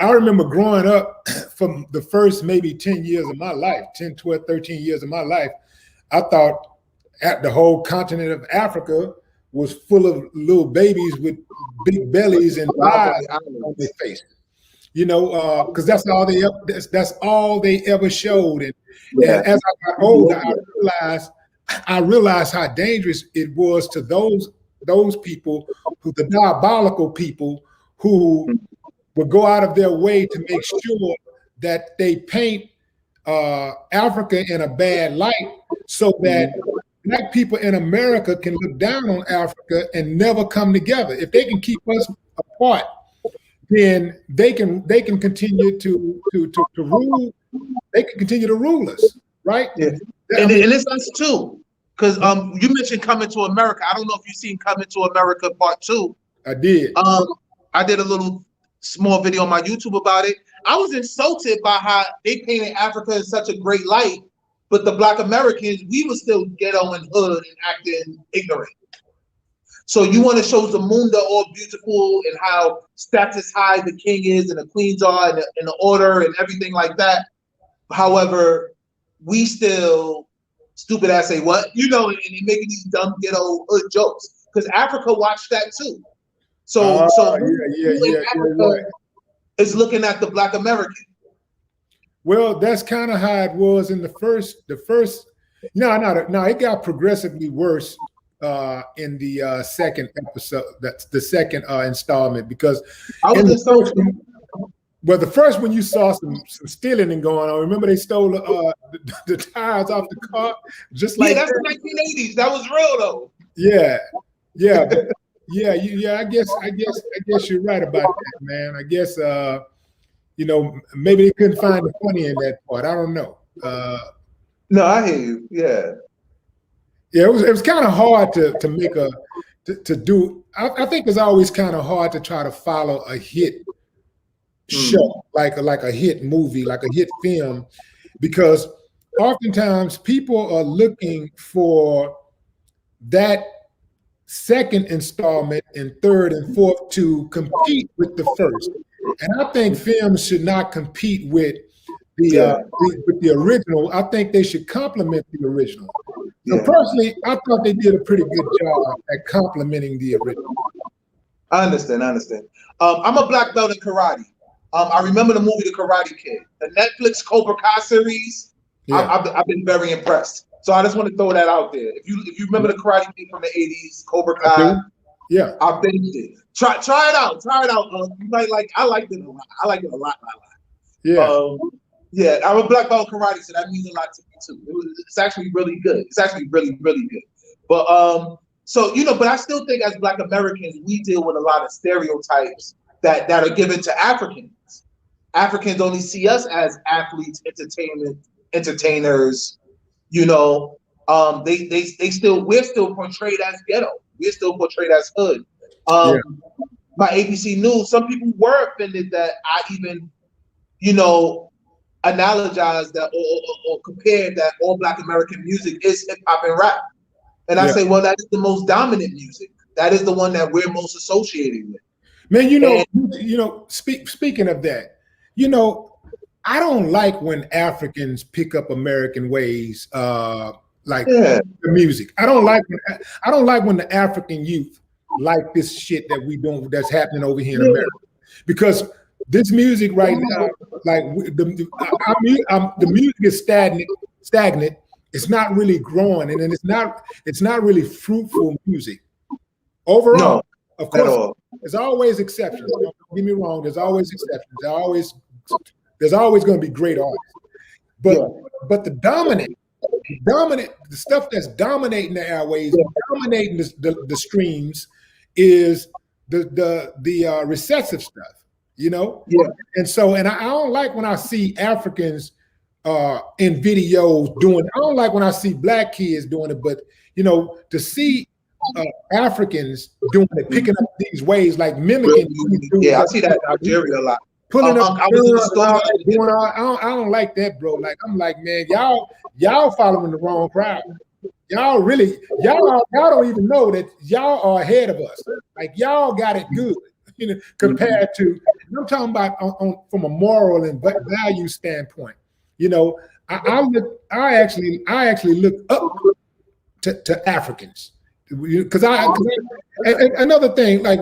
I remember growing up, from the first maybe 10 years of my life, 10, 12, 13 years of my life, I thought the whole continent of Africa was full of little babies with big bellies and eyes on their faces. You know, because that's all they ever showed. And as I got older, I realized how dangerous it was to those people, the diabolical people who would go out of their way to make sure that they paint Africa in a bad light, so that Black people in America can look down on Africa and never come together. If they can keep us apart, then they can continue to rule. They can continue to rule us, right? Yeah. And it's us too, because you mentioned Coming to America. I don't know if you've seen Coming to America Part 2. I did. I did a little small video on my YouTube about it. I was insulted by how they painted Africa in such a great light, but the Black Americans, we were still ghetto and hood and acting ignorant. So you want to show Zamunda all beautiful and how status high the king is and the queens are and the order and everything like that. However, we still stupid ass say what? You know, and making these dumb ghetto hood jokes. Because Africa watched that too. So Africa is looking at the Black American. Well, that's kind of how it was in the first. No, it got progressively worse in the second episode. That's the second installment, because the first one you saw some stealing and going on. Remember they stole the tires off the car, just like that's the 1980s. That was real though. Yeah. I guess you're right about that, man. I guess maybe they couldn't find the funny in that part. I don't know. No, I hear you. Yeah. Yeah, it was kind of hard to make to do. I think it's always kind of hard to try to follow a hit show, like a hit movie, like a hit film, because oftentimes people are looking for that second installment and third and fourth to compete with the first. And I think films should not compete with the original. I think they should complement the original. So personally, I thought they did a pretty good job at complementing the original. I understand. I'm a black belt in karate. I remember the movie The Karate Kid, the Netflix Cobra Kai series. I've been very impressed. So I just want to throw that out there. If you remember the Karate Kid from the 80s, Cobra Kai, I binged it. Try it out. You might like. I liked it a lot. I like it a lot. Yeah. I'm a black belt in karate, so that means a lot to me too. It's actually really good. It's actually really, really good. But but I still think as Black Americans, we deal with a lot of stereotypes that are given to Africans. Africans only see us as athletes, entertainers. You know, we're still portrayed as ghetto. We're still portrayed as hood. Yeah. My ABC News, some people were offended that I even, you know, analogized that or compared that all Black American music is hip hop and rap. And I say, well, that is the most dominant music. That is the one that we're most associated with. Man, speaking of that, I don't like when Africans pick up American ways, like the music. I don't like when the African youth like this shit that we doing that's happening over here in America, because this music right now, like the music is stagnant. It's not really growing, and then it's not really fruitful music overall. No, of course, there's always exceptions. Don't get me wrong. There's always exceptions. There's always going to be great artists, but the dominant, the stuff that's dominating the airways, dominating the streams, is the recessive stuff. And I don't like when I see Africans in videos doing. I don't like when I see Black kids doing it, but to see Africans doing it, picking up these ways, like mimicking. I see that in Nigeria a lot. Pulling up, I don't like that, bro. Like, I'm like, man, y'all following the wrong crowd. Y'all don't even know that y'all are ahead of us. Like, y'all got it good, compared to. I'm talking about from a moral and value standpoint. I actually look up to Africans, because another thing, like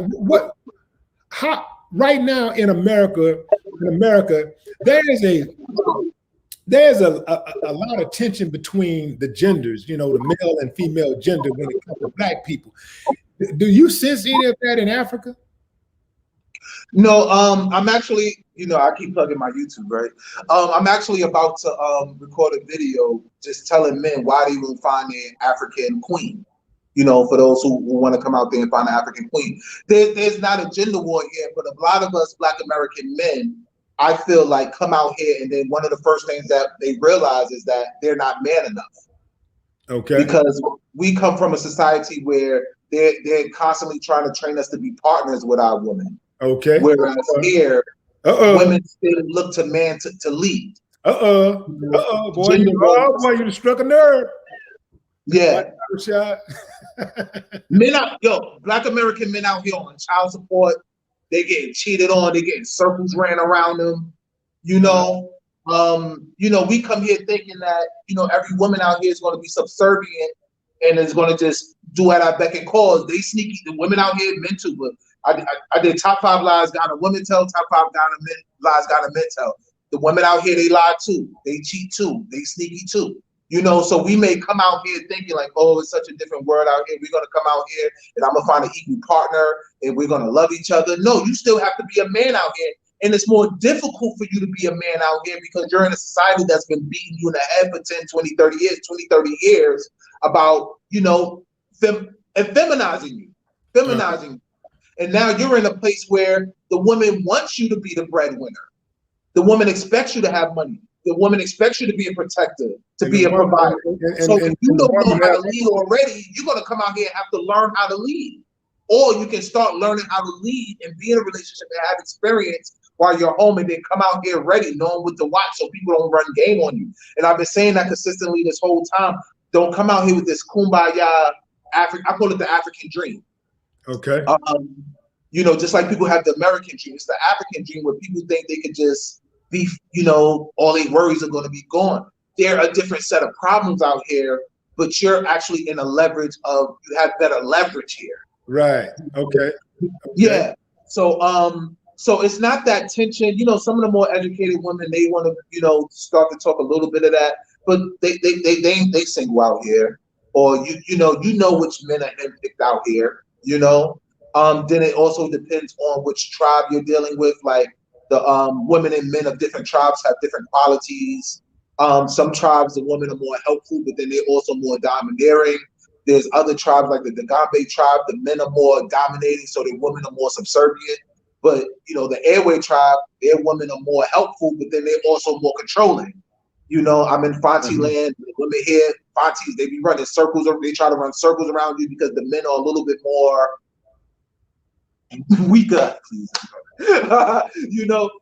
how right now in America, there's a lot of tension between the genders, the male and female gender when it comes to Black people. Do you sense any of that in Africa? No, I'm actually, I keep plugging my YouTube, right? I'm actually about to record a video just telling men why they won't find an African queen. For those who want to come out there and find an African queen. There's not a gender war here, but a lot of us Black American men, I feel like, come out here and then one of the first things that they realize is that they're not man enough. Okay. Because we come from a society where they're constantly trying to train us to be partners with our women. Okay. Whereas here, women still look to man to lead. Boy, you struck a nerve. Yeah. Black American men out here on child support, they getting cheated on, they getting circles ran around them. We come here thinking that, every woman out here is going to be subservient and is going to just do at our beck and call. They sneaky, the women out here, men too, but I did top 5 lies Ghana women tell, top 5 lies Ghana men tell. The women out here, they lie too, they cheat too, they sneaky too. So we may come out here thinking like, oh, it's such a different world out here. We're going to come out here and I'm going to find an equal partner and we're going to love each other. No, you still have to be a man out here. And it's more difficult for you to be a man out here because you're in a society that's been beating you in the head for 10, 20, 30 years about, feminizing you. And now you're in a place where the woman wants you to be the breadwinner. The woman expects you to have money. The woman expects you to be a protector, to be a provider. So if you don't know how to lead already, you're going to come out here and have to learn how to lead. Or you can start learning how to lead and be in a relationship and have experience while you're home and then come out here ready, knowing what to watch so people don't run game on you. And I've been saying that consistently this whole time. Don't come out here with this kumbaya, I call it the African dream. Okay. Just like people have the American dream, it's the African dream where people think they could just be, all their worries are going to be gone. There are a different set of problems out here, but you're actually in a leverage of, you have better leverage here. Right. Okay. Yeah. So it's not that tension. Some of the more educated women, they want to, start to talk a little bit of that, but they single out here, or you know which men are handpicked out here. Then it also depends on which tribe you're dealing with. Like the women and men of different tribes have different qualities. Some tribes, the women are more helpful, but then they're also more domineering. There's other tribes like the Debunking tribe, the men are more dominating, so the women are more subservient. But the Airway tribe, their women are more helpful, but then they're also more controlling. I'm in Fonte land. The women here, Fontes, they be running circles. They try to run circles around you because the men are a little bit more weaker, please.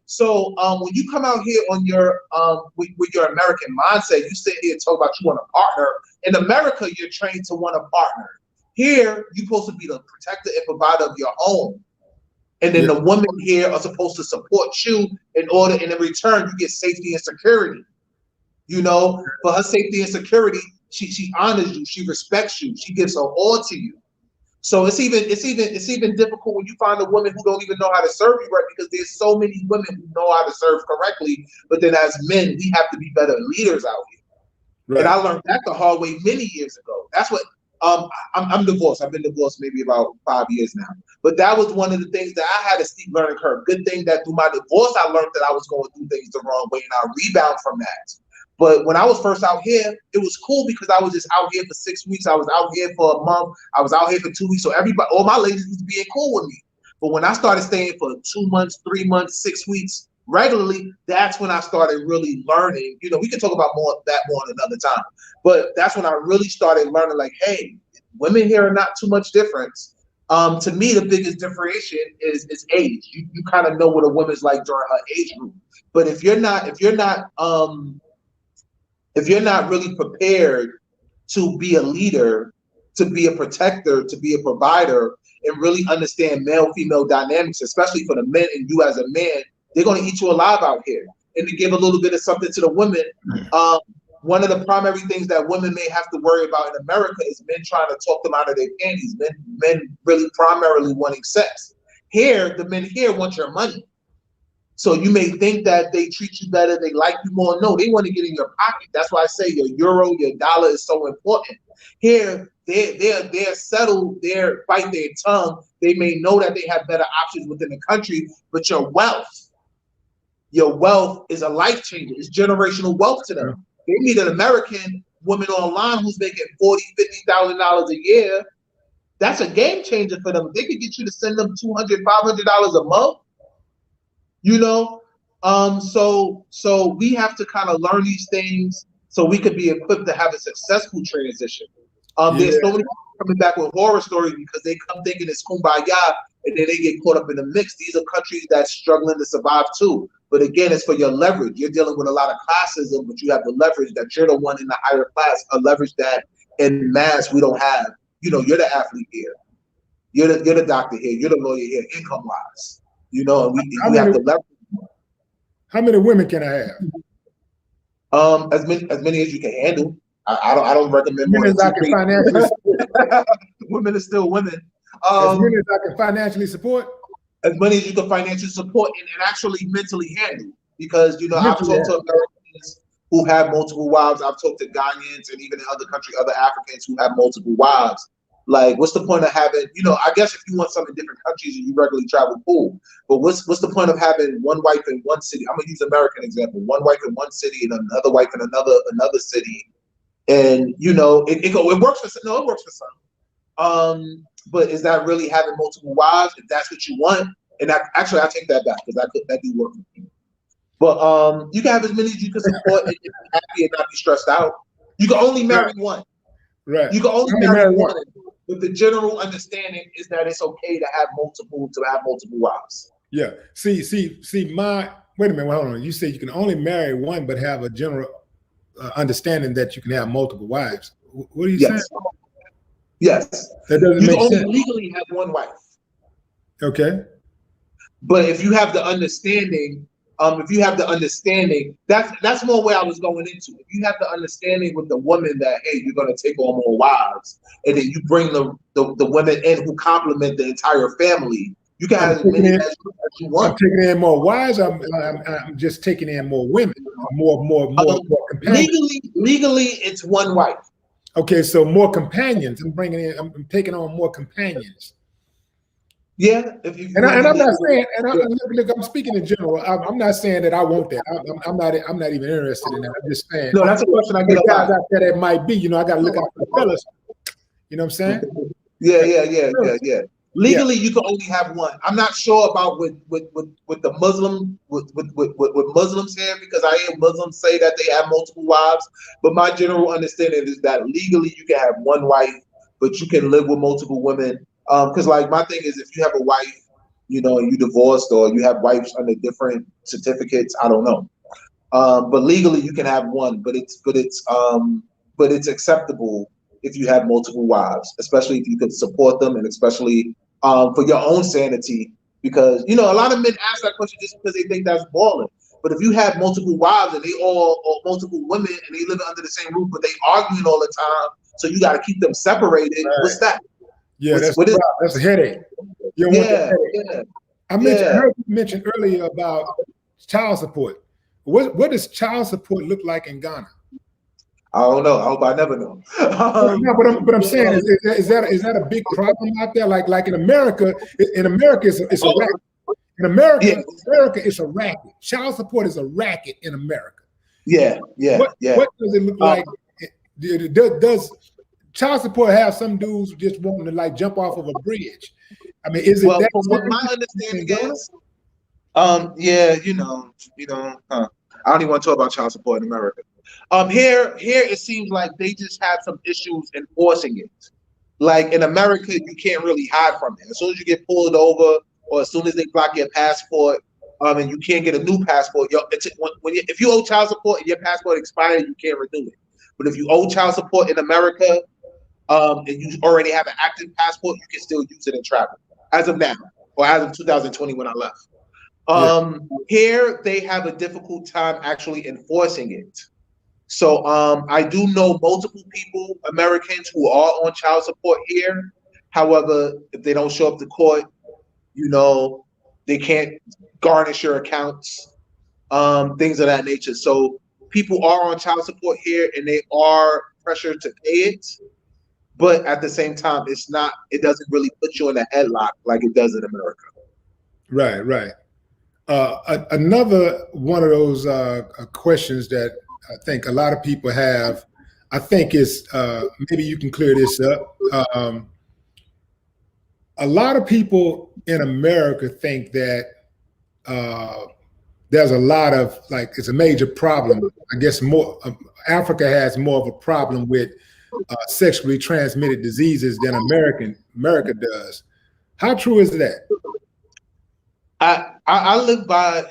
So when you come out here on your with your American mindset, you sit here and talk about you want a partner. In America, you're trained to want a partner. Here, you're supposed to be the protector and provider of your home. And then the women here are supposed to support you and in return, you get safety and security. For her safety and security, she honors you, she respects you, she gives her all to you. So it's even difficult when you find a woman who don't even know how to serve you right, because there's so many women who know how to serve correctly, but then as men, we have to be better leaders out here. Right. And I learned that the hard way many years ago. That's what I'm divorced. I've been divorced maybe about 5 years now. But that was one of the things that I had a steep learning curve. Good thing that through my divorce, I learned that I was going to do things the wrong way and I rebound from that. But when I was first out here, it was cool because I was just out here for 6 weeks. I was out here for a month. I was out here for 2 weeks. So all my ladies was being cool with me. But when I started staying for 2 months, 3 months, 6 weeks regularly, that's when I started really learning. We can talk about that more another time. But that's when I really started learning, like, hey, women here are not too much different. To me, the biggest differentiation is age. You kind of know what a woman's like during her age group. But if you're not really prepared to be a leader, to be a protector, to be a provider, and really understand male-female dynamics, especially for the men and you as a man, they're going to eat you alive out here. And to give a little bit of something to the women, one of the primary things that women may have to worry about in America is men trying to talk them out of their panties, men really primarily wanting sex. Here, the men here want your money. So you may think that they treat you better, they like you more. No, they want to get in your pocket. That's why I say your euro, your dollar is so important. Here, they're settled, they're bite their tongue. They may know that they have better options within the country, but your wealth is a life changer. It's generational wealth to them. They meet an American woman online who's making $40,000, $50,000 a year. That's a game changer for them. They could get you to send them $200, $500 a month. So we have to kind of learn these things so we could be equipped to have a successful transition. There's so many people coming back with horror stories because they come thinking it's kumbaya and then they get caught up in the mix. These are countries that's struggling to survive too. But again, it's for your leverage. You're dealing with a lot of classism, but you have the leverage that you're the one in the higher class, a leverage that in mass we don't have. You're the athlete here. You're the doctor here. You're the lawyer here, income-wise. And we have to leverage. How many women can I have? As many as you can handle. I don't recommend more. As I can financially support. Women are still women. As many as I can financially support. As many as you can financially support and actually mentally handle. Because I've talked to Americans who have multiple wives. I've talked to Ghanaians and even in other countries, other Africans who have multiple wives. Like, what's the point of having, I guess if you want some in different countries and you regularly travel, cool. But what's the point of having one wife in one city? I'm gonna use American example. One wife in one city and another wife in another city. And it works for some. No, it works for some. But is that really having multiple wives? If that's what you want, and I take that back because that do work for me. But you can have as many as you can support and be happy and not be stressed out. You can only marry one. Right. You can only marry one. But the general understanding is that it's okay to have multiple wives. Yeah. See, wait a minute, hold on. You say you can only marry one, but have a general understanding that you can have multiple wives. What are you saying? Yes. That doesn't make sense. You can only legally have one wife. Okay. But if you have the understanding, that's more where I was going into. If you have the understanding with the woman that, hey, you're going to take on more wives, and then you bring the women in who complement the entire family, you can have as many as you want. I'm taking in more wives. I'm just taking in more women, more companions. Legally, it's one wife. Okay, so more companions. I'm taking on more companions. Yeah, I'm not saying, look, I'm speaking in general. I'm not saying that I want that. I'm not even interested in that. I'm just saying. No, that's a question I get a lot. That it might be. I got to look out for the fellas. You know what I'm saying? Yeah. Legally, you can only have one. I'm not sure about with the Muslim with Muslims here, because I hear Muslims say that they have multiple wives. But my general understanding is that legally you can have one wife, but you can live with multiple women. Because like my thing is, if you have a wife, you know, and you divorced, or you have wives under different certificates, I don't know. But legally you can have one, but it's acceptable if you have multiple wives, especially if you could support them, and especially for your own sanity, because you know a lot of men ask that question just because they think that's balling. But if you have multiple wives and they all, or multiple women, and they live under the same roof, but they arguing all the time, so you got to keep them separated. Right. What's that? Yeah, that's a headache. You don't want that headache. I heard you mention earlier about child support. What does child support look like in Ghana? I don't know. I hope I never know. No, but I'm saying, is that a big problem out there? Like in America, it's a racket. In America, it's a racket. Child support is a racket in America. What does it look like? Does child support have some dudes just wanting to like jump off of a bridge? I mean, is it that? From what my understanding is, I don't even want to talk about child support in America. Here it seems like they just have some issues enforcing it. Like in America, you can't really hide from it. As soon as you get pulled over, or as soon as they block your passport, and you can't get a new passport, if you owe child support and your passport expired, you can't renew it. But if you owe child support in America, and you already have an active passport, you can still use it and travel. As of now, or as of 2020 when I left. Here they have a difficult time actually enforcing it. So I do know multiple people, Americans, who are on child support here. However, if they don't show up to court, you know, they can't garnish your accounts, things of that nature. So people are on child support here, and they are pressured to pay it. But at the same time, it doesn't really put you in a headlock like it does in America. Right. Another one of those questions that I think a lot of people have, I think is, maybe you can clear this up. A lot of people in America think that there's a lot of, like, it's a major problem. I guess Africa has more of a problem with sexually transmitted diseases than America does. How true is that? I live by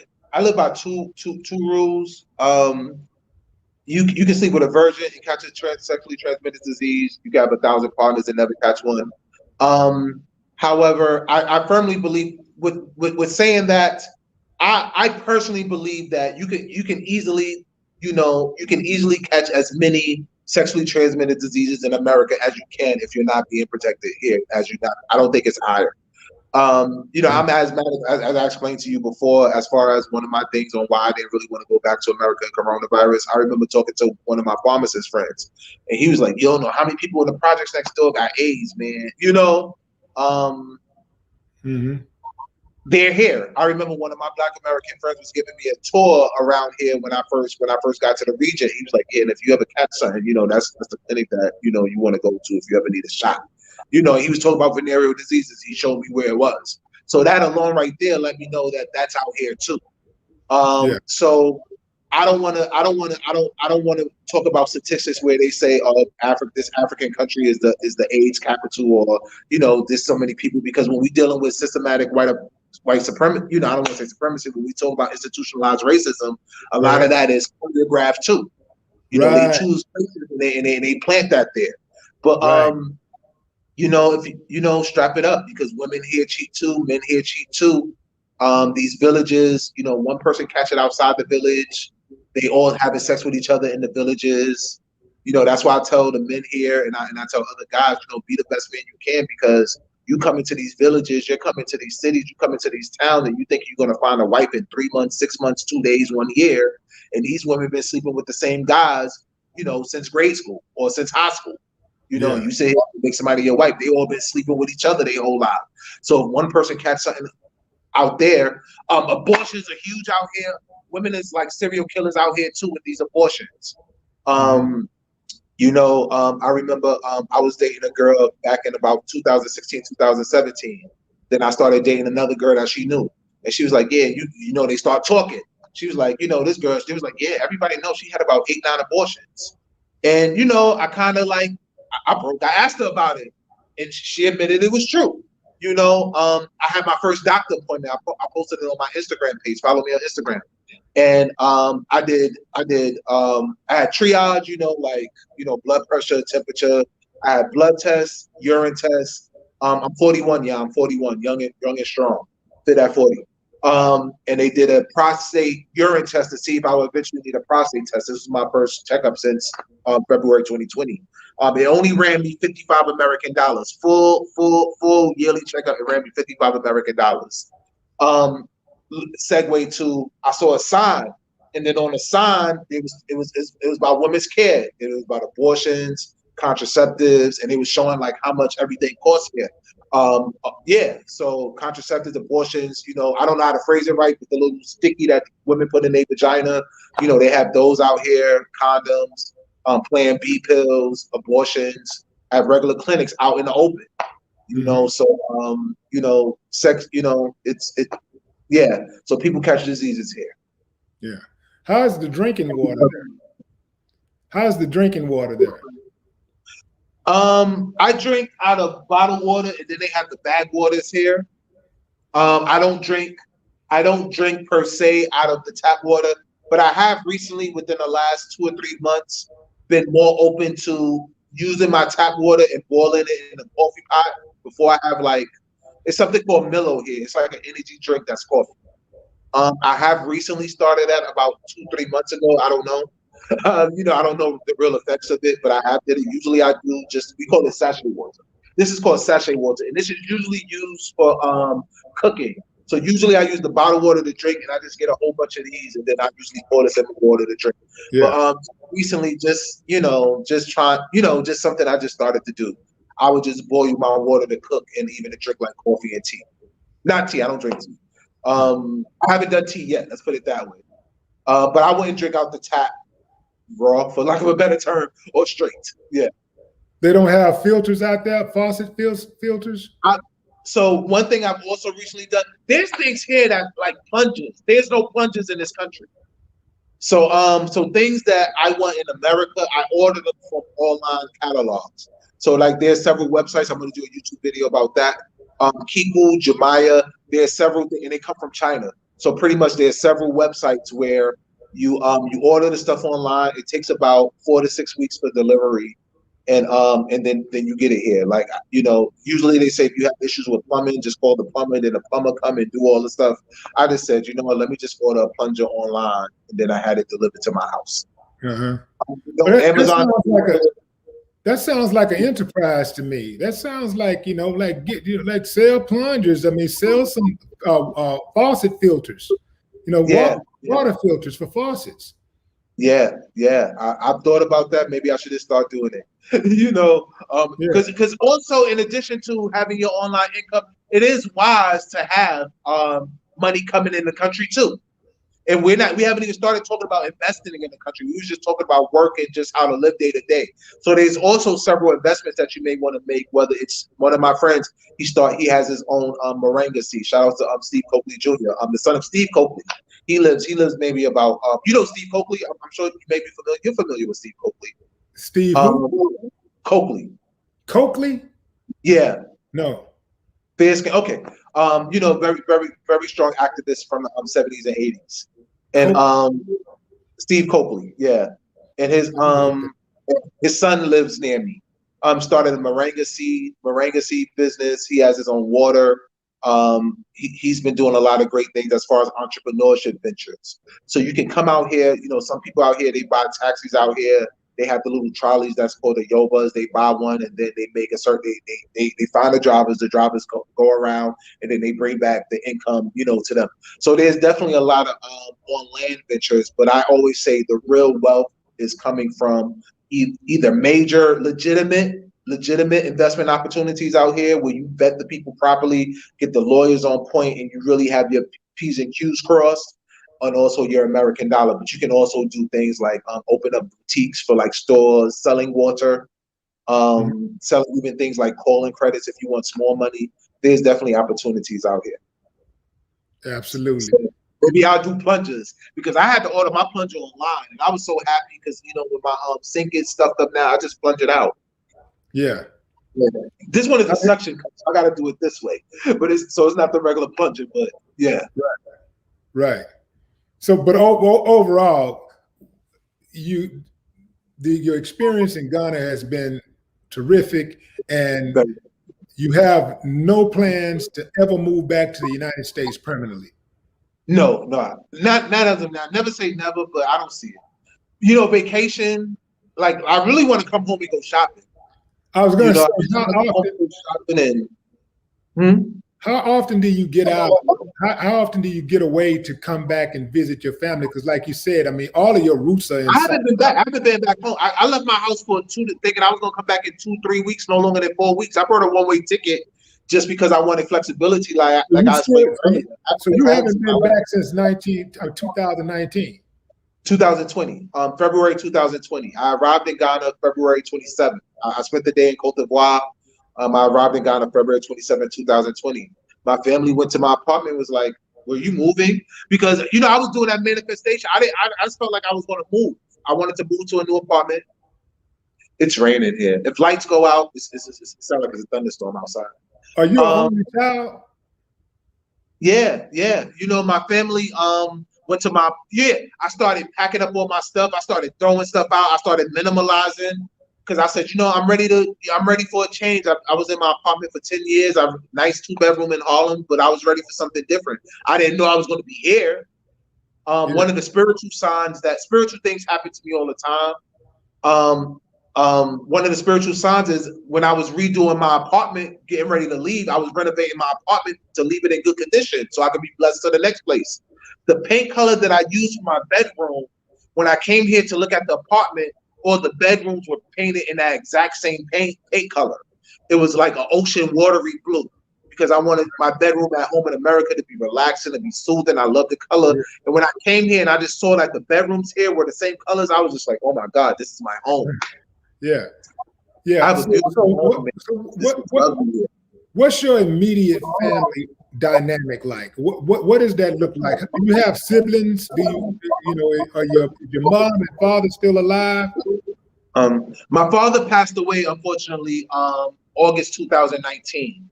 two rules. You can sleep with a virgin and catch a sexually transmitted disease. You can have 1,000 partners and never catch one. However, I firmly believe with saying that, I personally believe that you can easily catch as many sexually transmitted diseases in America as you can if you're not being protected here. I don't think it's higher. I'm as I explained to you before, as far as one of my things on why I didn't really want to go back to America and coronavirus. I remember talking to one of my pharmacist friends, and he was like, "You don't know how many people in the projects next door got AIDS, man." They're here. I remember one of my Black American friends was giving me a tour around here when I first got to the region. He was like, "Yeah, and if you ever catch something, that's the clinic that you want to go to if you ever need a shot." He was talking about venereal diseases. He showed me where it was. So that alone right there let me know that that's out here too. So I don't want to talk about statistics where they say, this African country is the AIDS capital, or there's so many people, because when we're dealing with systematic white supremacy, I don't want to say supremacy, but we talk about institutionalized racism. A lot of that is choreographed too. They choose places and they plant that there. But if strap it up, because women here cheat too, men here cheat too. These villages, one person catch it outside the village, they all having sex with each other in the villages. That's why I tell the men here, and I tell other guys, be the best man you can, because you come into these villages, you're coming to these cities, you come into these towns, and you think you're going to find a wife in 3 months, 6 months, 2 days, 1 year. And these women been sleeping with the same guys, since grade school or since high school. You say make somebody your wife, they all been sleeping with each other their whole life. So if one person catch something out there, abortions are huge out here. Women is like serial killers out here too with these abortions. I remember I was dating a girl back in about 2016, 2017. Then I started dating another girl that she knew. And she was like, yeah, they start talking. She was like, this girl, she was like, yeah, everybody knows she had about 8, 9 abortions. And, I kind of like, I asked her about it. And she admitted it was true. I had my first doctor appointment. I posted it on my Instagram page. Follow me on Instagram. And I had triage, blood pressure, temperature. I had blood tests, urine tests. I'm 41. Yeah, I'm 41, young and strong, fit at 40. And they did a prostate urine test to see if I would eventually need a prostate test. This was my first checkup since February 2020. It only ran me $55 American. Full yearly checkup. It ran me $55 American. Segue to I saw a sign, and then on the sign it was about women's care. It was about abortions, contraceptives, and it was showing like how much everything costs here. So contraceptives, abortions, I don't know how to phrase it right, but the little sticky that women put in their vagina, they have those out here, condoms, Plan B pills, abortions at regular clinics out in the open. Sex, yeah. So people catch diseases here. Yeah. How's the drinking water there? How's the drinking water there? I drink out of bottled water, and then they have the bag waters here. I don't drink per se out of the tap water, but I have recently, within the last 2 or 3 months, been more open to using my tap water and boiling it in a coffee pot before I have it's something called Milo here. It's like an energy drink that's coffee. I have recently started that about 2, 3 months ago. I don't know. I don't know the real effects of it, but I have did it. Usually I do we call it sachet water. This is called sachet water, and this is usually used for cooking. So usually I use the bottled water to drink, and I just get a whole bunch of these, and then I usually pour this in the water to drink. Yeah. But recently, just something I just started to do. I would just boil my water to cook and even to drink like coffee and tea. Not tea. I don't drink tea. I haven't done tea yet. Let's put it that way. But I wouldn't drink out the tap raw, for lack of a better term, or straight. Yeah. They don't have filters out there, faucet filters? So one thing I've also recently done, there's things here that like plunges. There's no plunges in this country. So things that I want in America, I order them from online catalogs. So there's several websites. I'm going to do a YouTube video about that. Kiku, Jumaya, there's several things, and they come from China. So pretty much there's several websites where you order the stuff online. It takes about 4 to 6 weeks for delivery, and then you get it here. Usually they say if you have issues with plumbing, just call the plumber, then the plumber come and do all the stuff. I just said, let me just order a plunger online, and then I had it delivered to my house. Amazon. That sounds like an enterprise to me. That sounds like sell plungers. I mean, sell some faucet filters. Water filters for faucets. Yeah. I've thought about that. Maybe I should just start doing it. Because also in addition to having your online income, it is wise to have money coming in the country too. And we haven't even started talking about investing in the country. We were just talking about work and just how to live day to day. So there's also several investments that you may want to make, whether it's one of my friends, he has his own moringa seed. Shout out to Steve Coakley Jr., the son of Steve Coakley. He lives maybe about, Steve Coakley? I'm sure you may be familiar. You're familiar with Steve Coakley. Steve Coakley. Coakley? Yeah. No. Okay. Very, very, very strong activist from the 70s and 80s. And Steve Coakley, yeah. And his son lives near me. Started a moringa seed business. He has his own water. He's been doing a lot of great things as far as entrepreneurship ventures. So you can come out here, some people out here, they buy taxis out here. They have the little trolleys that's called the Yobas. They buy one and then they make a certain, they find the drivers go around and then they bring back the income, to them. So there's definitely a lot of on land ventures, but I always say the real wealth is coming from either major legitimate investment opportunities out here where you vet the people properly, get the lawyers on point, and you really have your P's and Q's crossed. and also your American dollar. But you can also do things like open up boutiques for like stores, selling water, selling even things like calling credits if you want small money. There's definitely opportunities out here. Absolutely. So maybe I'll do plungers because I had to order my plunger online, and I was so happy because when my sink is stuffed up now, I just plunge it out. Yeah. This one is a suction cup, so I got to do it this way, but it's not the regular plunger. But yeah, right. So, but overall, your experience in Ghana has been terrific, and you have no plans to ever move back to the United States permanently. No, not as of now. Never say never, but I don't see it. Vacation. Like I really want to come home and go shopping. I was going to say, how often do you get out? How often do you get away to come back and visit your family? Because, like you said, I mean, all of your roots are in. I haven't been back. I haven't been back home. I left my house for thinking I was going to come back in 2-3 weeks, no longer than 4 weeks. I brought a one-way ticket just because I wanted flexibility. Like I explained earlier. So you haven't been back since 2019. 2020, February 2020. I arrived in Ghana February 27th. I spent the day in Cote d'Ivoire. I arrived in Ghana February 27th, 2020. My family went to my apartment, was like, were you moving? Because, I was doing that manifestation. I just felt like I was going to move. I wanted to move to a new apartment. It's raining here. If lights go out, it sounds like it's a thunderstorm outside. Are you an only child? Yeah. My family, went to I started packing up all my stuff. I started throwing stuff out. I started minimalizing because I said, I'm ready for a change. I was in my apartment for 10 years. I have a nice 2-bedroom in Harlem, but I was ready for something different. I didn't know I was going to be here. One of the spiritual things happen to me all the time. One of the spiritual signs is when I was redoing my apartment, getting ready to leave, I was renovating my apartment to leave it in good condition so I could be blessed to the next place. The paint color that I used for my bedroom, when I came here to look at the apartment, all the bedrooms were painted in that exact same paint color. It was like an ocean watery blue because I wanted my bedroom at home in America to be relaxing, to be soothing. I love the color. Yeah. And when I came here and I just saw that the bedrooms here were the same colors, I was just like, oh my God, this is my home. Yeah. What's your immediate family dynamic like? What does that look like? Do you have siblings? Are your mom and father still alive? My father passed away, unfortunately, August 2019.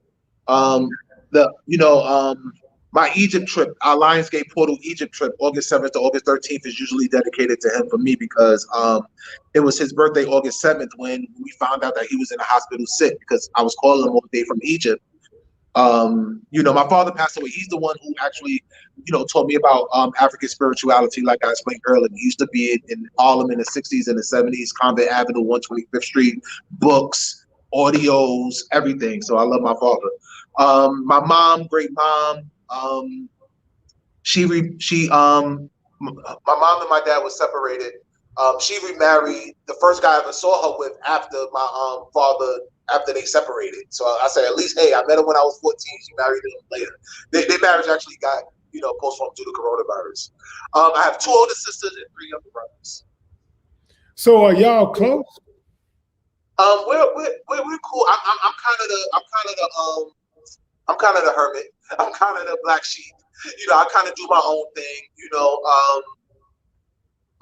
My Egypt trip, our Lionsgate Portal Egypt trip, August 7th to August 13th is usually dedicated to him for me because it was his birthday, August 7th, when we found out that he was in the hospital sick because I was calling him all day from Egypt. My father passed away. He's the one who actually, taught me about African spirituality, like I explained earlier. He used to be in Harlem in the 60s and the 70s, Convent Avenue, 125th Street, books, audios, everything. So I love my father. My mom, great mom, my mom and my dad were separated. She remarried the first guy I ever saw her with after my father, after they separated. So I said, at least, hey, I met him when I was 14. She married him later. Their marriage actually got, postponed due to coronavirus. I have 2 older sisters and 3 younger brothers. So are y'all close? We're cool. I'm kind of the hermit. I'm kind of the black sheep. I kind of do my own thing.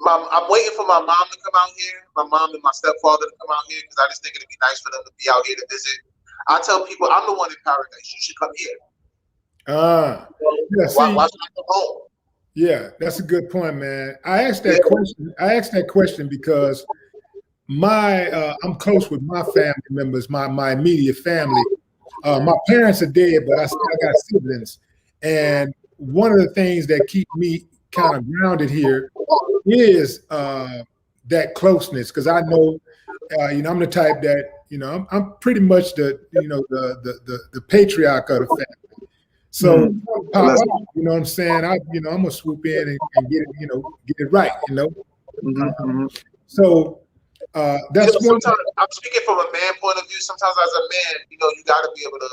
I'm waiting for my mom to come out here, my mom and my stepfather to come out here because I just think it'd be nice for them to be out here to visit. I tell people I'm the one in paradise. You should come here. Why should I come home? Yeah, that's a good point, man. I asked that question because I'm close with my family members, my immediate family. My parents are dead, but I still got siblings. And one of the things that keep me kind of grounded here is that closeness, because I know, I'm the type that, I'm pretty much the patriarch of the family. So, you know what I'm saying? I'm gonna swoop in and get it, get it right, So that's sometimes I'm speaking from a man point of view. Sometimes as a man, you got to be able to,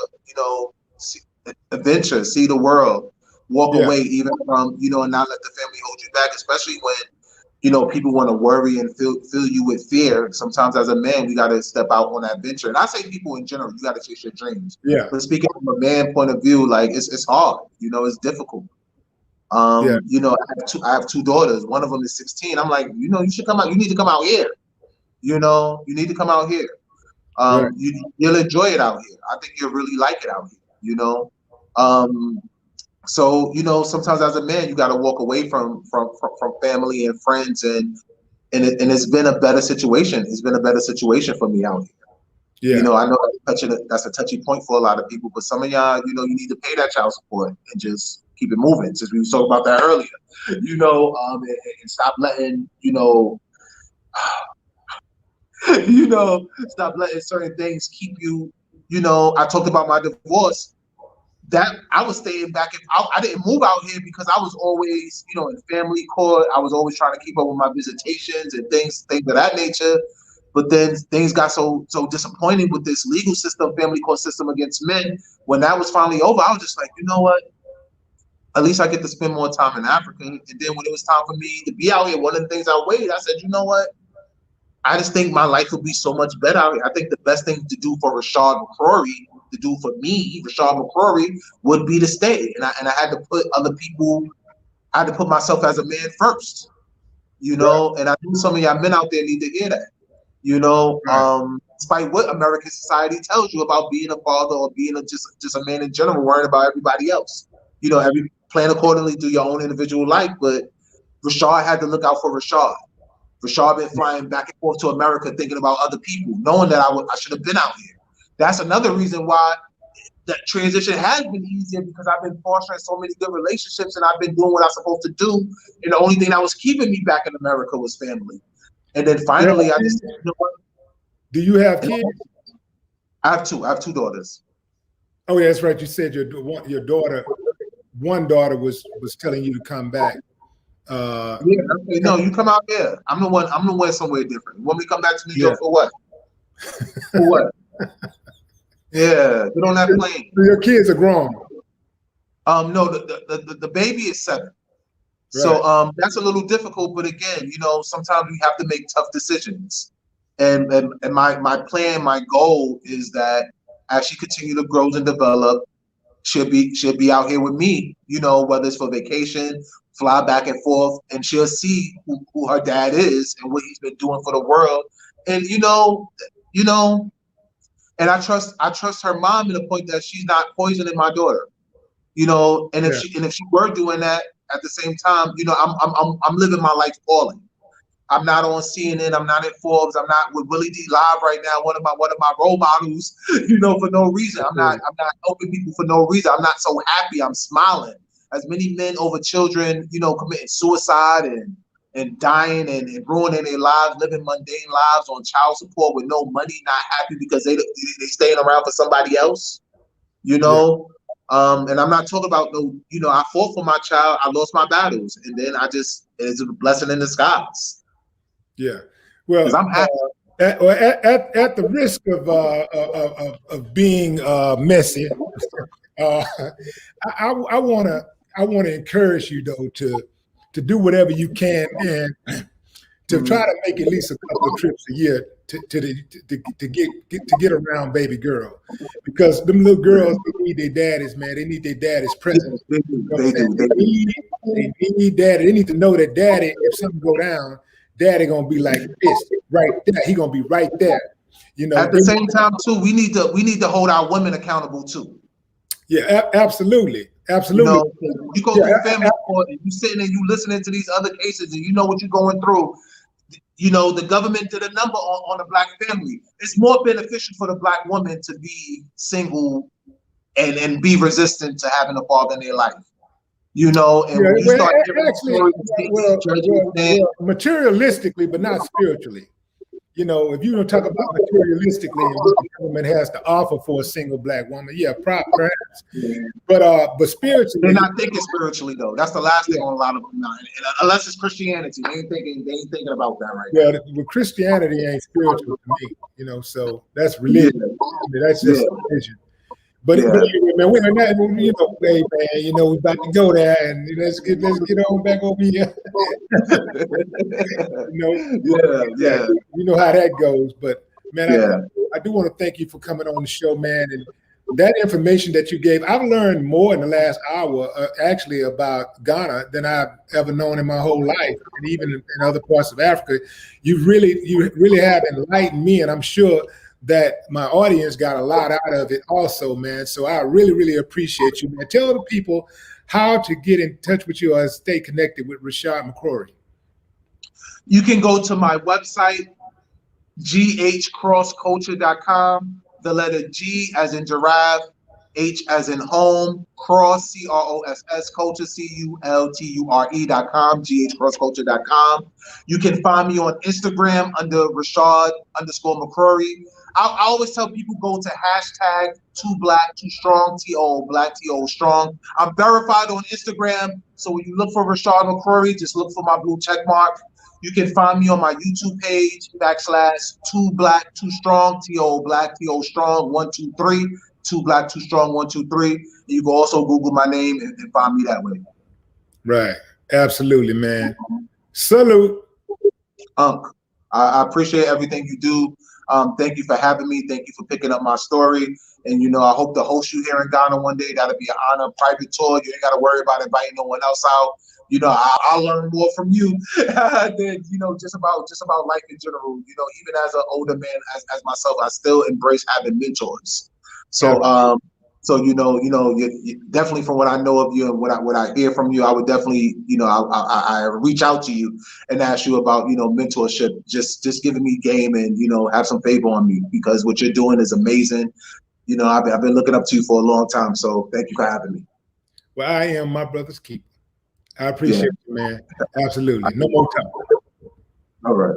see the adventure, see the world. walk away even from, and not let the family hold you back, especially when, people want to worry and fill you with fear. Sometimes as a man, we got to step out on that venture. And I say people in general, you got to chase your dreams. Yeah. But speaking from a man point of view, like it's hard, it's difficult. I have two daughters. One of them is 16. I'm like, you should come out. You need to come out here. You need to come out here. You'll enjoy it out here. I think you'll really like it out here. So sometimes as a man, you got to walk away from family and friends, and it's been a better situation. It's been a better situation for me out here. Yeah. I know that's a touchy point for a lot of people, but some of y'all, you need to pay that child support and just keep it moving. Since we were talking about that earlier, and stop letting stop letting certain things keep you. I talked about my divorce. That I was staying back. I didn't move out here because I was always, in family court. I was always trying to keep up with my visitations and things of that nature. But then things got so disappointing with this legal system, family court system against men. When that was finally over, I was just like, you know what? At least I get to spend more time in Africa. And then when it was time for me to be out here, one of the things I weighed, I said, you know what? I just think my life would be so much better out here. I think the best thing to do for Rashad McCrory, to do for me, Rashad McCrory, would be to stay. And I had to put other people, I had to put myself as a man first, and I think some of y'all men out there need to hear that, despite what American society tells you about being a father or being just a man in general, worrying about everybody else. Every plan accordingly, do your own individual life. But Rashad had to look out for Rashad. Rashad been flying back and forth to America thinking about other people, knowing that I should have been out here. That's another reason why that transition has been easier, because I've been fostering so many good relationships and I've been doing what I'm supposed to do. And the only thing that was keeping me back in America was family. And then finally, I just said, Do you have kids? I have two daughters. Oh, yeah, that's right. You said your daughter, one daughter was telling you to come back. No, you come out here. I'm the one somewhere different. You want me to come back to New York for what? For what? Yeah, get on that plane. Your kids are grown. No, the baby is 7. Right. So that's a little difficult, but again, sometimes we have to make tough decisions. And my plan, my goal is that as she continues to grow and develop, she'll be out here with me, whether it's for vacation, fly back and forth, and she'll see who her dad is and what he's been doing for the world. And and I trust her mom to the point that she's not poisoning my daughter. And if she were doing that at the same time, I'm living my life calling. I'm not on CNN. I'm not in Forbes. I'm not with Willie D Live right now. One of my role models, for no reason. I'm not helping people for no reason. I'm not so happy. I'm smiling. As many men over children, committing suicide and dying and ruining their lives, living mundane lives on child support with no money, not happy because they staying around for somebody else. And I'm not talking about I fought for my child. I lost my battles, and then it's a blessing in disguise. Yeah, well, I'm happy. At the risk of being messy, I want to encourage you though to do whatever you can and to try to make at least a couple of trips a year to get around baby girl, because them little girls, they need their daddies, man. They need their daddies present. They need daddy. They need to know that daddy, if something go down, daddy gonna be like this right there. He gonna be right there. At the same time too, we need to hold our women accountable too. Yeah, absolutely. Absolutely. You go through family court and you sitting and you listening to these other cases and you know what you're going through. The government did a number on the black family. It's more beneficial for the black woman to be single and be resistant to having a father in their life. When you start materialistically, but not spiritually. If you don't talk about materialistically and what the government has to offer for a single black woman, perhaps. But spiritually, they're not thinking spiritually though. That's the last thing on a lot of them now. Unless it's Christianity, they ain't thinking about that right now. Well, Christianity ain't spiritual to me, so that's religion. That's just religion. But, Yeah. but anyway, man, we're not, hey, man, we about to go there, and let's get on back over here. Yeah. You know how that goes. But man, Yeah. I do want to thank you for coming on the show, man. And that information that you gave, I've learned more in the last hour, actually, about Ghana than I've ever known in my whole life, and even in other parts of Africa. You really have enlightened me, and I'm sure that my audience got a lot out of it also, man. So I really appreciate you, man. Tell the people how to get in touch with you or stay connected with Rashad McCrory. You can go to my website, ghcrossculture.com. The letter G as in giraffe, H as in home, cross, CROSS, culture, CULTURE.com, ghcrossculture.com. You can find me on Instagram under Rashad_McCrory. I always tell people go to hashtag 2black2strong, TO black TO strong. I'm verified on Instagram, so when you look for Rashad McCrory, just look for my blue check mark. You can find me on my YouTube page, /2black2strong, TO black TO strong 123, 2black2strong 123. You can also Google my name and find me that way. Right, absolutely, man. Salute. I appreciate everything you do. Thank you for having me. Thank you for picking up my story. And I hope to host you here in Ghana one day. That'll be an honor. Private tour. You ain't got to worry about inviting no one else out. I'll learn more from you than just about life in general. Even as an older man, as myself, I still embrace having mentors. So, you definitely from what I know of you and what I hear from you, I would definitely, I reach out to you and ask you about, mentorship, just giving me game and, have some favor on me, because what you're doing is amazing. I've been looking up to you for a long time. So thank you for having me. Well, I am my brother's keeper. I appreciate you, man. Absolutely. No more time. All right.